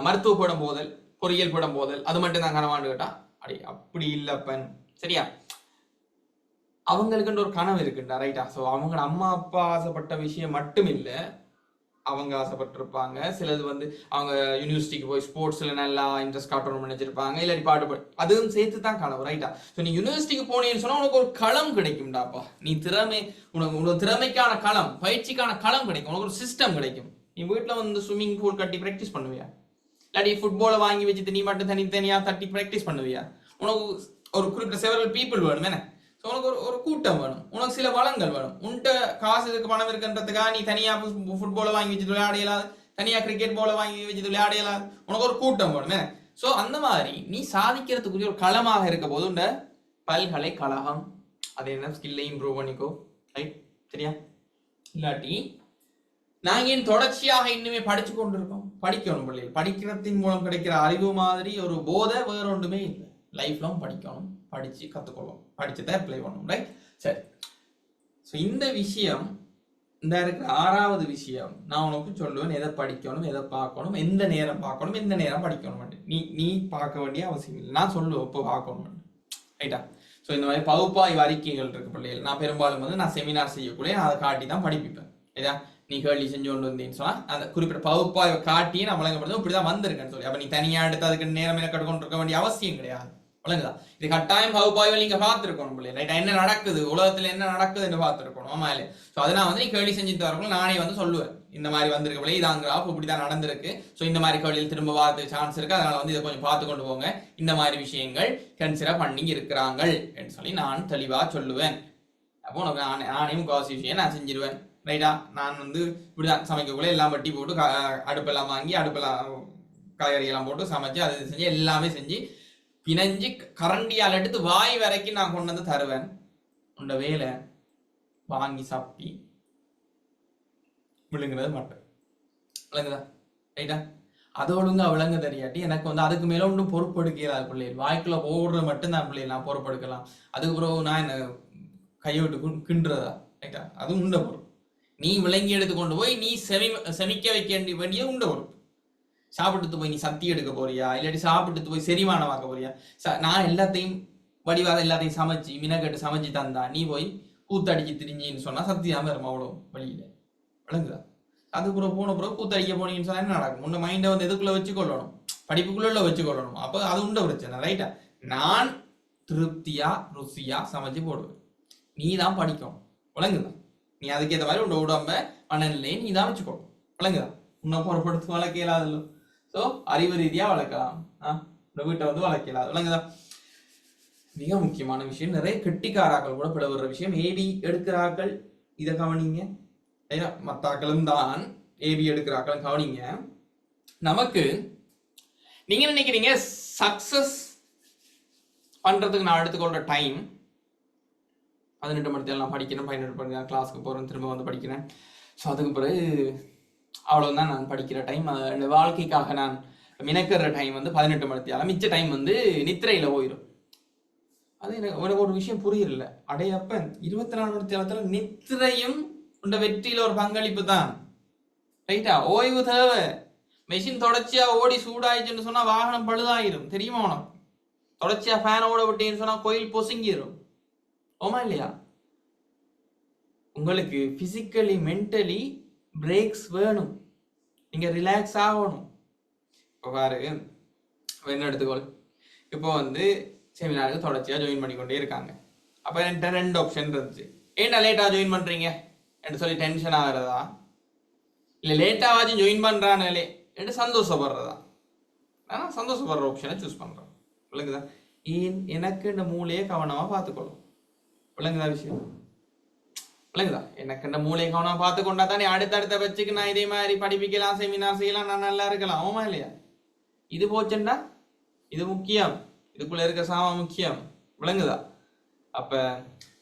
மருத்துவ படம் போதல், பொறியியல் படம் போதல், அது மட்டும் தான் கனவாண்டு கேட்டா அப்படி இல்லப்பன். சரியா? அவங்களுக்குன்ற ஒரு கனவு இருக்குண்டா. ரைட்டா? ஸோ அவங்க அம்மா அப்பா ஆசைப்பட்ட விஷயம் மட்டும் இல்லை, அவங்க ஆசைப்பட்டிருப்பாங்க. சிலது வந்து அவங்க யூனிவர்சிட்டிக்கு போய் ஸ்போர்ட்ஸ்ல நல்லா இன்ட்ரெஸ்ட் காட்டணும் நினைச்சிருப்பாங்க, இல்லாட்டி பாட்டு அதுவும் சேர்த்து தான் கனவு. ரைட்டா? ஸோ நீ யூனிவர்சிட்டிக்கு போனேன்னு சொன்னா உனக்கு ஒரு களம் கிடைக்கும்டாப்பா. நீ உனக்கு திறமைக்கான களம், பயிற்சிக்கான களம் கிடைக்கும், உனக்கு ஒரு சிஸ்டம் கிடைக்கும். நீ வீட்டுல வந்து ஸ்விம்மிங் பூல் கட்டி ப்ராக்டிஸ் பண்ணுவியா? இல்லாட்டி ஃபுட்பாலை வாங்கி வச்சுட்டு நீ மட்டும் தனித்தனியா தட்டி ப்ராக்டிஸ் பண்ணுவியா? உனக்கு ஒரு குறிப்பிட்ட செவரல் பீப்புள் வேணும். என்ன? ஸோ உனக்கு ஒரு கூட்டம் வேணும், உனக்கு சில வளங்கள் வேணும். உன்கிட்ட காசு இருக்கு, பணம் இருக்குன்றதுக்காக நீ தனியா ஃபுட்பாலை வாங்கி வச்சுட்டு விளையாடையலாது, தனியா கிரிக்கெட் பாலை வாங்கி வச்சுட்டு விளையாடையலாது. உனக்கு ஒரு கூட்டம் வேணும். ஸோ அந்த மாதிரி நீ சாதிக்கிறதுக்குரிய ஒரு களமாக இருக்க போது இந்த பல்கலைக்கழகம். அது என்ன ஸ்கில்லை இம்ப்ரூவ் பண்ணிக்கோ. ரைட்? சரியா? இல்லாட்டி நாங்க ஏன் தொடர்ச்சியாக இன்னுமே படிச்சு கொண்டு இருக்கோம்? படிக்கணும் பிள்ளைகள். படிக்கிறதின் மூலம் கிடைக்கிற அறிவு மாதிரி ஒரு போதை வேற ஒன்றுமே இல்லை. லைஃப் லாங் படிக்கணும், படிச்சு கத்துக்கொள்ளும், படிச்சுதான் அப்ளை பண்ணணும். ரைட்? சரி, ஸோ இந்த விஷயம், இந்த இருக்கிற 6வது விஷயம் நான் உனக்கு சொல்லுவேன். எதை படிக்கணும், எதை பார்க்கணும், எந்த நேரம் பார்க்கணும், எந்த நேரம் படிக்கணும். நீ பார்க்க வேண்டிய அவசியம் இல்லை, நான் சொல்லுவேன் இப்போ பார்க்கணும். ரைட்டா? ஸோ இந்த மாதிரி பகுப்பாய்வு அறிக்கைகள் இருக்கு பிள்ளைகள். நான் பெரும்பாலும் வந்து நான் செமினார் செய்யக்கூடிய நான் அதை காட்டி தான் படிப்பிப்பேன். இதா நீ கேள்வி செஞ்சு கொண்டு வந்தீங்கன்னு சொன்னா அந்த குறிப்பிட்ட பகுப்பாய்வை காட்டி நான் வழங்கப்படுது இப்படிதான் வந்திருக்கேன்னு சொல்லி. அப்ப நீ தனியா எடுத்து அதுக்கு நேரம் என்ன கட்டுக்கொண்டு இருக்க வேண்டிய அவசியம் கிடையாது. வழங்குதா? இது கட்டாயம் பகுப்பாய்வு நீங்க பார்த்துருக்கணும் பிள்ளை. ரைட்டா? என்ன நடக்குது உலகத்துல, என்ன நடக்குதுன்னு பார்த்துருக்கணும். ஆமா இல்லை? ஸோ அதனால வந்து நீ கேள்வி செஞ்சுட்டு வரணும். நானே வந்து சொல்லுவேன், இந்த மாதிரி வந்திருக்க பிள்ளை இதான் கிராஃப் இப்படிதான் நடந்திருக்கு. ஸோ இந்த மாதிரி கேள்வியில் திரும்ப பார்த்து சான்ஸ் இருக்கு, அதனால வந்து இதை கொஞ்சம் பார்த்து கொண்டு போங்க, இந்த மாதிரி விஷயங்கள் கன்சிடர் பண்ணி இருக்கிறாங்க என்று சொல்லி நான் தெளிவா சொல்லுவேன். அப்போ உனக்கு நானே முக்கால்வாசி விஷயம் நான் செஞ்சிருவேன். ரைட்டா? நான் வந்து இப்படிதான் சமைக்கக்குள்ள எல்லாம் வட்டி போட்டு அடுப்பெல்லாம் வாங்கி அடுப்பெல்லாம் காய்கறியெல்லாம் போட்டு சமைச்சு அதை செஞ்சு எல்லாமே செஞ்சு பிணைஞ்சு கரண்டியால் எடுத்து வாய் வரைக்கும் நான் கொண்டு வந்து தருவேன். உண்ட வேலை வாங்கி சாப்பி விழுங்குறது மாட்டேன். விளங்குதா? ரைட்டா? அது ஒழுங்கா விளங்க தெரியாட்டி எனக்கு வந்து அதுக்கு மேல ஒன்றும் பொறுப்பெடுக்கிறாது பிள்ளைகள். வாய்க்குள்ள போடுறது மட்டும் தான் பிள்ளைகள் நான் பொறுப்பெடுக்கலாம். அதுக்கு பிறகு நான் என்ன கையை விட்டு கிண்டுறதா? ரைட்டா? அது உண்ட பொறுப்பு. நீ விளங்கி எடுத்து கொண்டு போய் நீ செமிக்க வைக்க வேண்டிய உண்ட பொறுப்பு. சாப்பிட்டு போய் நீ சக்தி எடுக்க போறியா, இல்லாட்டி சாப்பிட்டு போய் செரிமானமாக்க போறியா? நான் எல்லாத்தையும் வடிவாக எல்லாத்தையும் சமைச்சு மினக்கட்டு சமைச்சு தந்தா நீ போய் கூத்தடிச்சு திரிஞ்சின்னு சொன்னா சக்தி தான் வரும் அவ்வளோ வழியில. விளங்குதா? அதுக்குள்ள போன பிறகு கூத்தடிக்க போனீங்கன்னு சொன்னா என்ன நடக்கும்? உன்ன மைண்டை வந்து எதுக்குள்ள வச்சுக்கொள்ளணும், படிப்புக்குள்ள வச்சுக்கொள்ளணும். அப்போ அது உண்ட பிரச்சனை. ரைட்டா? நான் திருப்தியா ருசியா சமைச்சு போடுவேன், நீ தான் படிக்கணும். விளங்குதா? நீ அதுக்கேற்ற மாதிரி உன்னோட உடம்ப மனநிலையை நீ தான் வச்சுக்கணும். விளங்குதா? உன்னை பொறுப்படுத்து வளர்க்க இயலாதല്ലോ. ஸோ அறிவு ரீதியா வளர்க்கலாம், இந்த வீட்டை வந்து வளர்க்க இயலாது. விளங்குதா? மிக முக்கியமான விஷயம், நிறைய கெட்டிக்காராக்கள் கூட பிளவுற விஷயம். ஏபி எடுக்கிறாக்கள் இதை கவனிங்க. மத்தாக்களும் தான் ஏபி எடுக்கிறாக்களும் கவனிங்க. நமக்கு நீங்க நினைக்கிறீங்க சக்சஸ் பண்றதுக்கு நான் எடுத்துக்கொள்ற டைம் 18 மணி நான் படிக்கிறேன், 18 மணி கிளாஸுக்கு போறேன், திரும்ப வந்து படிக்கிறேன். ஸோ அதுக்கு பிறகு அவ்வளவுதான் நான் படிக்கிற டைம். வாழ்க்கைக்காக நான் மினக்கிற டைம் வந்து 18 மணி. மிச்ச டைம் வந்து நித்திரையில போயிடும். அது எனக்கு ஒரு விஷயம் புரியல. அடையப்ப 24 மணி நித்திரையும் உண்ட வெற்றியில ஒரு பங்களிப்பு தான். ரைட்டா? ஓய்வு தேவை. மெஷின் தொடர்ச்சியா ஓடி சூடாயிடுச்சுன்னு சொன்னா வாகனம் பழுதாயிரும், தெரியுமா உனக்கு? தொடர்ச்சியா ஃபேன் ஓட விட்டேன்னு சொன்னா கோயில் பொசுங்கிரும். ஓமா இல்லையா? உங்களுக்கு பிசிக்கலி மென்டலி பிரேக்ஸ் வேணும், நீங்க ரிலாக்ஸ் ஆகணும். இப்போ பாரு, என்ன எடுத்துக்கோள், இப்போ வந்து செமினாருக்கு தொடர்ச்சியாக ஜாயின் பண்ணிக்கொண்டே இருக்காங்க. அப்போ என்கிட்ட 2 ஆப்ஷன் இருந்துச்சு. ஏன்னா லேட்டாக ஜாயின் பண்ணுறீங்க என்று சொல்லி டென்ஷன் ஆகிறதா, இல்லை லேட்டாவாச்சும் ஜாயின் பண்ணுறானே என்று சந்தோஷப்படுறதா? ஆனால் சந்தோஷப்படுற ஆப்ஷனை சூஸ் பண்ணுறோம். விளங்குதா? ஏன் எனக்கு இந்த மூளையை கவனமாக பார்த்துக்கொள்ளும். விளங்குதா விஷயம்? விளங்குதா? எனக்கு இந்த மூளையை கவனமாக பார்த்துக்கொண்டா தானே அடுத்தடுத்த வச்சுக்கு நான் இதே மாதிரி படிப்பிக்கலாம், செமினார் செய்யலாம், நான் நல்லா இருக்கலாம். ஆமா இல்லையா? இது போச்சுண்டா இது முக்கியம், இதுக்குள்ள இருக்க சாமா முக்கியம். விளங்குதா? அப்ப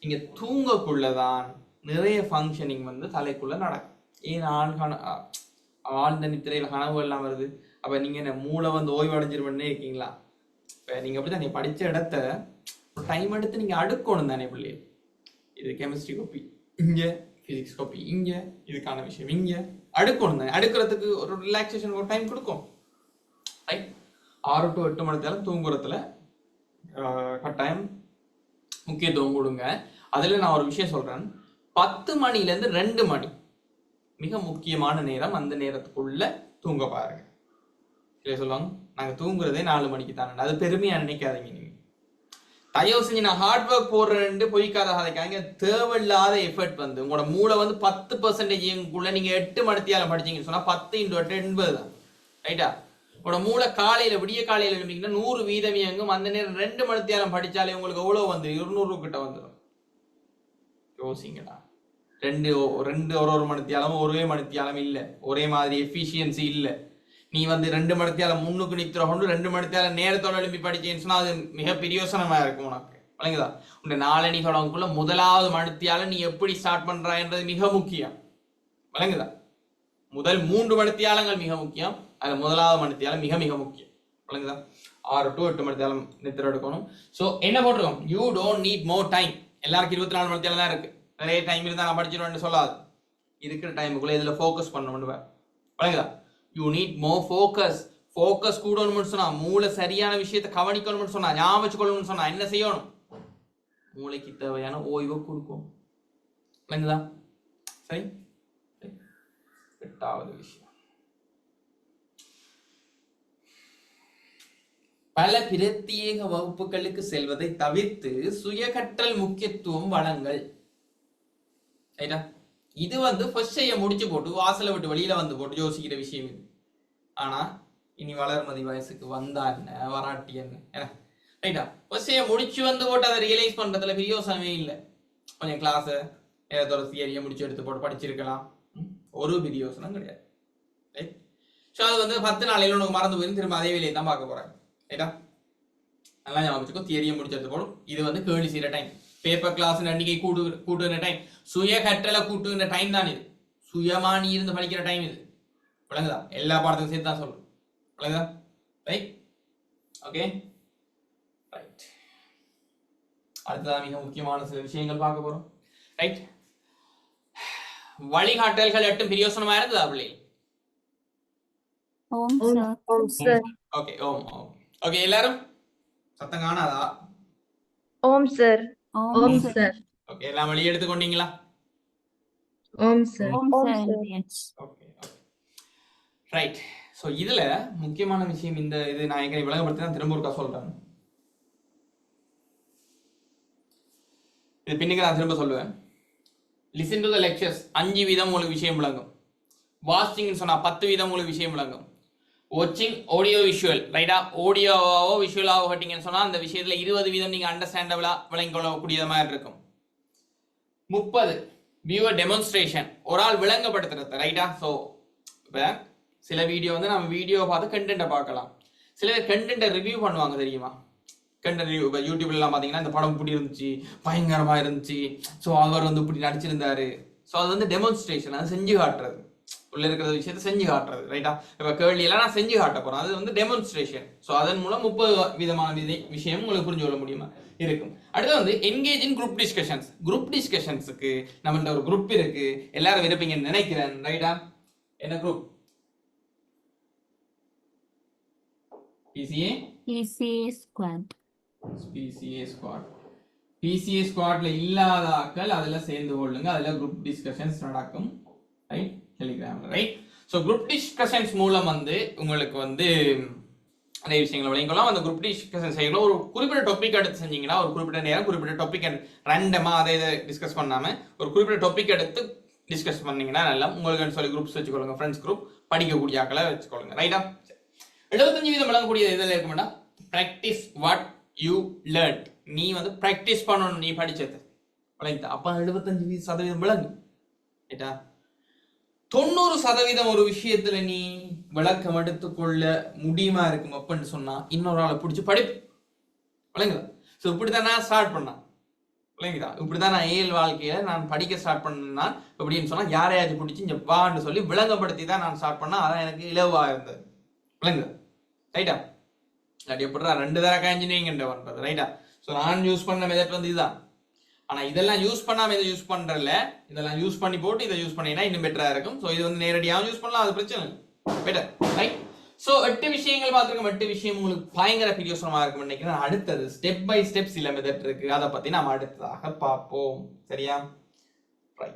இங்க தூங்கக்குள்ளதான் நிறைய ஃபங்க்ஷனிங் வந்து தலைக்குள்ள நடக்கும். ஏன் ஆழ்ந்த நித்திரையில கனவு எல்லாம் வருது. அப்ப நீங்க என்ன மூளை வந்து ஓய்வு அடைஞ்சிருவன்னே இருக்கீங்களா? இப்ப நீங்க அப்படிதான் நீ படிச்ச இடத்த டைம் எடுத்து நீங்க அடுக்கணும் தானே பிள்ளை. இது கெமிஸ்ட்ரி காப்பி இங்க, பிசிக்ஸ் காப்பி இங்க, இதுக்கான விஷயம் இங்க, அடுக்கணும் தானே. அடுக்கிறதுக்கு ஒரு ரிலாக்ஸேஷன் ஒரு டைம் கொடுக்கும். 6 to 8 மணி நேரம் தூங்குறதுல கட்டாயம் முக்கியத்துவம் கொடுங்க. அதில் நான் ஒரு விஷயம் சொல்கிறேன், 10 மணிலேருந்து 2 மணி மிக முக்கியமான நேரம். அந்த நேரத்துக்குள்ள தூங்க பாருங்க. இல்லை சொல்லுவாங்க நாங்கள் தூங்குறதே 4 மணிக்கு தானே, அது பெருமையாக நினைக்காதீங்க. நீங்கள் தயவு செஞ்சு நான் ஹார்ட் ஒர்க் போடுறேன்ட்டு பொய்க்காத கதைக்காங்க. தேவையில்லாத எஃபர்ட் வந்து உங்களோட மூளை வந்து 10% நீங்கள் 8 மணித்தியாலம் படிச்சீங்கன்னு சொன்னால் 10 × 8 80 தான். ரைட்டா? உங்களோட மூளை காலையில விடிய காலையில எழும்பிங்கன்னா 100 வீதம் இயங்கும். அந்த நேரம் 2 மணித்தியாலம் படிச்சாலே உங்களுக்கு எவ்வளவு வந்து 200 கிட்ட வந்துடும். யோசிங்கடா. 2 ஒரு மணித்தியாலமும் ஒரே மணித்தியாலம் இல்லை, ஒரே மாதிரி எஃபிஷியன்சி இல்லை. நீ வந்து 2 மணித்தியாலம் முன்னுக்கு நித்திர கொண்டு 2 மணித்தியாலம் நேரத்தோட எழுப்பி படிச்சேன்னு சொன்னா அது மிக பிரியோசனமா இருக்கும் உனக்கு. விளங்குதா? உன்னை நாளை தொடங்கக்குள்ள முதலாவது மணித்தியாலம் நீ எப்படி ஸ்டார்ட் பண்றான்றது மிக முக்கியம். விளங்குதா? முதல் 3 மணித்தியாலங்கள் மிக முக்கியம், அது முதலாவது மணித்தியாலம் மிக மிக முக்கியம். விளங்குதா? 6 to 8 மணித்தியாலம் நித்திர எடுக்கணும். ஸோ என்ன போட்டிருக்கோம், you don't need more time. எல்லாருக்கும் 24 மணித்தியாலம் தான் இருக்கு. நிறைய டைம் இருந்தா நான் படிச்சிருவேன்னு சொல்லாது. இருக்கிற டைமுக்குள்ள இதுல ஃபோக்கஸ் பண்ணணும். விளங்குதா? You need more focus. Focus கூடணும்னு சொன்னா, மூளை சரியான விஷயத்தை கவனிக்கணும்னு சொன்னா, ஞாபகம் வச்சுக்கொள்ளணும்னு சொன்னா என்ன செய்யணும்? மூளைக்கு தேவையான ஓய்வை கொடுக்கும். விளங்குதா? சரி. 8வது விஷயம், பல பிரத்யேக வகுப்புகளுக்கு செல்வதை தவிர்த்து சுய கற்றல் முக்கியத்துவம் வழங்கல். இது வந்து ஃபர்ஸ்ட் செய்ய முடிச்சு போட்டு வாசலை விட்டு வெளியில வந்து போட்டு யோசிக்கிற விஷயம் இது. ஆனா இனி வளர்மதி வயசுக்கு வந்தா என்ன வராட்டி என்ன, ரைட்டா? ஃபர்ஸ்ட் செய்ய முடிச்சு வந்து போட்டு அதை ரியலைஸ் பண்றதுல பிரியோசனமே இல்லை. கொஞ்சம் கிளாஸ் ஏதோ தியரியை முடிச்சு எடுத்து போட்டு படிச்சிருக்கலாம், ஒரு பிரியோசனம் கிடையாது. ஸோ அது வந்து 10 நாளையில உனக்கு மறந்து போயிருந்து திரும்ப அதே வேலையை தான் பார்க்க போறாங்க. ரைட்டா? நல்லா ஞாபகம் வச்சுக்கோ. தியரியை முடிச்சு எடுத்து போடும். இது வந்து கேள்வி செய்யற டைம், பேப்பர் கிளாஸ் எண்ணிக்கை கூட்டுகிற டைம், சுய கற்றலை கூட்டுகிற டைம் தான் இது. சுயமா நீ இருந்து படிக்கிற டைம் இது. விளங்குதா? எல்லா பாடத்துக்கும் சேர்த்து தான் சொல்றேன். விளங்குதா? ரைட்? Okay, right. அடுத்ததான் மிக முக்கியமான சில விஷயங்கள் பார்க்க போறோம். ரைட்? வழிகாட்டல்கள் 8 பிரயோசனமா இருந்ததா பிள்ளை? Okay, okay. எல்லாரும் சத்தம் காணாதா? ஓம் சார். ஓம் சார். ஓகே, எல்லாம் வழி எடுத்துக்கொண்டீங்களா? ஓம் சார். Okay, right. ஸோ இதுல முக்கியமான விஷயம், இது நான் எங்க விளங்கப்படுத்தி தான் திரும்ப ஒருக்கா சொல்றேன். இது பின்னுக்கு நான் திரும்ப சொல்லுவேன். லிசன் டு த லெக்சர்ஸ் 5 வீதம் உங்களுக்கு விஷயம் விளங்கும். வாட்சிங்னு சொன்னா 10 வீதம் உங்களுக்கு விஷயம் விளங்கும். வாட்சிங் ஆடியோ விஷுவல், ரைட்டா? ஆடியோவோ விஷுவலாவோ கேட்டீங்கன்னு சொன்னா அந்த விஷயத்துல 20 வீதம் நீங்க அண்டர்ஸ்டாண்டபிளா விளங்கிக் கொள்ளக்கூடிய மாதிரி இருக்கும். 30 வியூவர் டெமான்ஸ்ட்ரேஷன், ஒரு ஆள் விளங்கப்படுத்துறது, ரைட்டா? ஸோ இப்போ சில வீடியோ வந்து நம்ம வீடியோ பார்த்து கண்டென்ட்டை பார்க்கலாம். சில பேர் கண்டென்ட்டை ரிவ்யூ பண்ணுவாங்க, தெரியுமா? Content review. இப்போ யூடியூப்லாம் பார்த்தீங்கன்னா இந்த படம் இப்படி இருந்துச்சு, பயங்கரமா இருந்துச்சு, ஸோ அவர் வந்து இப்படி நடிச்சிருந்தாரு. ஸோ அது வந்து டெமான்ஸ்ட்ரேஷன், அது செஞ்சு காட்டுறது, உள்ள இருக்கிற விஷயத்தை செஞ்சு காட்டுறது, ரைட்டா? இப்போ கேள்வியெல்லாம் நான் செஞ்சு காட்ட போறேன், அது வந்து டெமான்ஸ்ட்ரேஷன். ஸோ அதன் மூலம் 30 விதமான விஷயம் உங்களுக்கு புரிஞ்சு கொள்ள முடியுமா இருக்கும். அடுத்து வந்து engage in group discussions. Group டிஸ்கஷன்ஸுக்கு நம்மள்ட்ட ஒரு குரூப் இருக்கு, எல்லாரும் இருப்பீங்கன்னு நினைக்கிறேன், ரைட்டா? என்ன குரூப்? PCA squad. PCA ஸ்குவாட்ல இல்லாத ஆட்கள் அதுல சேர்ந்து கொள்ளுங்க. அதுல குரூப் டிஸ்கஷன்ஸ் நடக்கும். ரைட், டெலிகிராம்ல. ரைட். ஸோ குரூப் டிஸ்கஷன்ஸ் மூலம் வந்து உங்களுக்கு வந்து நிறைய விஷயங்களை விளங்கலாம். அந்த குரூப் டிஸ்கஷன் செய்யலாம். ஒரு குறிப்பிட்ட டாபிக் எடுத்து செஞ்சீங்கன்னா ஒரு குறிப்பிட்ட நேரம் குறிப்பிட்ட டாபிக் ரேண்டமா அதை இதை டிஸ்கஸ் பண்ணாம ஒரு குறிப்பிட்ட டாபிக் எடுத்து டிஸ்கஸ் பண்ணீங்கன்னா நல்லா. உங்களுக்கு சொல்லி குரூப்ஸ் வச்சுக்கொள்ளுங்க, ஃப்ரெண்ட்ஸ் குரூப், படிக்கக்கூடிய ஆக்களை வச்சுக்கொள்ளுங்க. ரைட்டா? 75% விளங்கக்கூடிய இதில் இருக்குமெண்டா ப்ராக்டிஸ் வாட் யூ லேர்ன். நீ வந்து ப்ராக்டிஸ் பண்ணணும் நீ படிச்சது. விளங்குதா? அப்ப 75% விளங்கு. ரைட்டா? 90% ஒரு விஷயத்துல நீ விளக்கம் எடுத்துக்கொள்ள முடியுமா இருக்கும் அப்படின்னு சொன்னா இன்னொரு ஆளை பிடிச்சி படிப்பு. விளங்குதா? ஸோ இப்படித்தான் நான் ஸ்டார்ட் பண்ணேன். விளங்குதா? இப்படிதான் நான் ஏழு வாழ்க்கையில நான் படிக்க ஸ்டார்ட் பண்ணா அப்படின்னு சொன்னா யாரையாச்சும் பிடிச்சி இங்க வான்னு சொல்லி விளங்கப்படுத்தி தான் நான் ஸ்டார்ட் பண்ணேன். அதான் எனக்கு இலவா இருந்தது. விளங்குதா? ரைட்டா? இல்லாட்டி எப்படிடா 2 தரக்கா இன்ஜினியரிங் பண்றது. ரைட்டா? ஸோ நான் யூஸ் பண்ண மெத்தட் வந்து இதுதான். ஆனா இதெல்லாம் யூஸ் பண்ணாம இதை யூஸ் பண்றல, இதெல்லாம் யூஸ் பண்ணி போட்டு இதை யூஸ் பண்ணீங்கன்னா இன்னும் பெட்டரா இருக்கும். ஸோ இது வந்து நேரடியாக யூஸ் பண்ணலாம், அது பிரச்சனை இல்லை. பெட்டர். ரைட். ஸோ 8 விஷயங்கள் பார்த்துருக்கோம். 8 விஷயம் உங்களுக்கு பயங்கர பிரியோசனமா இருக்கும் நினைக்கிறேன். அடுத்தது ஸ்டெப் பை ஸ்டெப் சில மெத்தட் இருக்கு, அதை பத்தி நாம அடுத்ததாக பார்ப்போம். சரியா?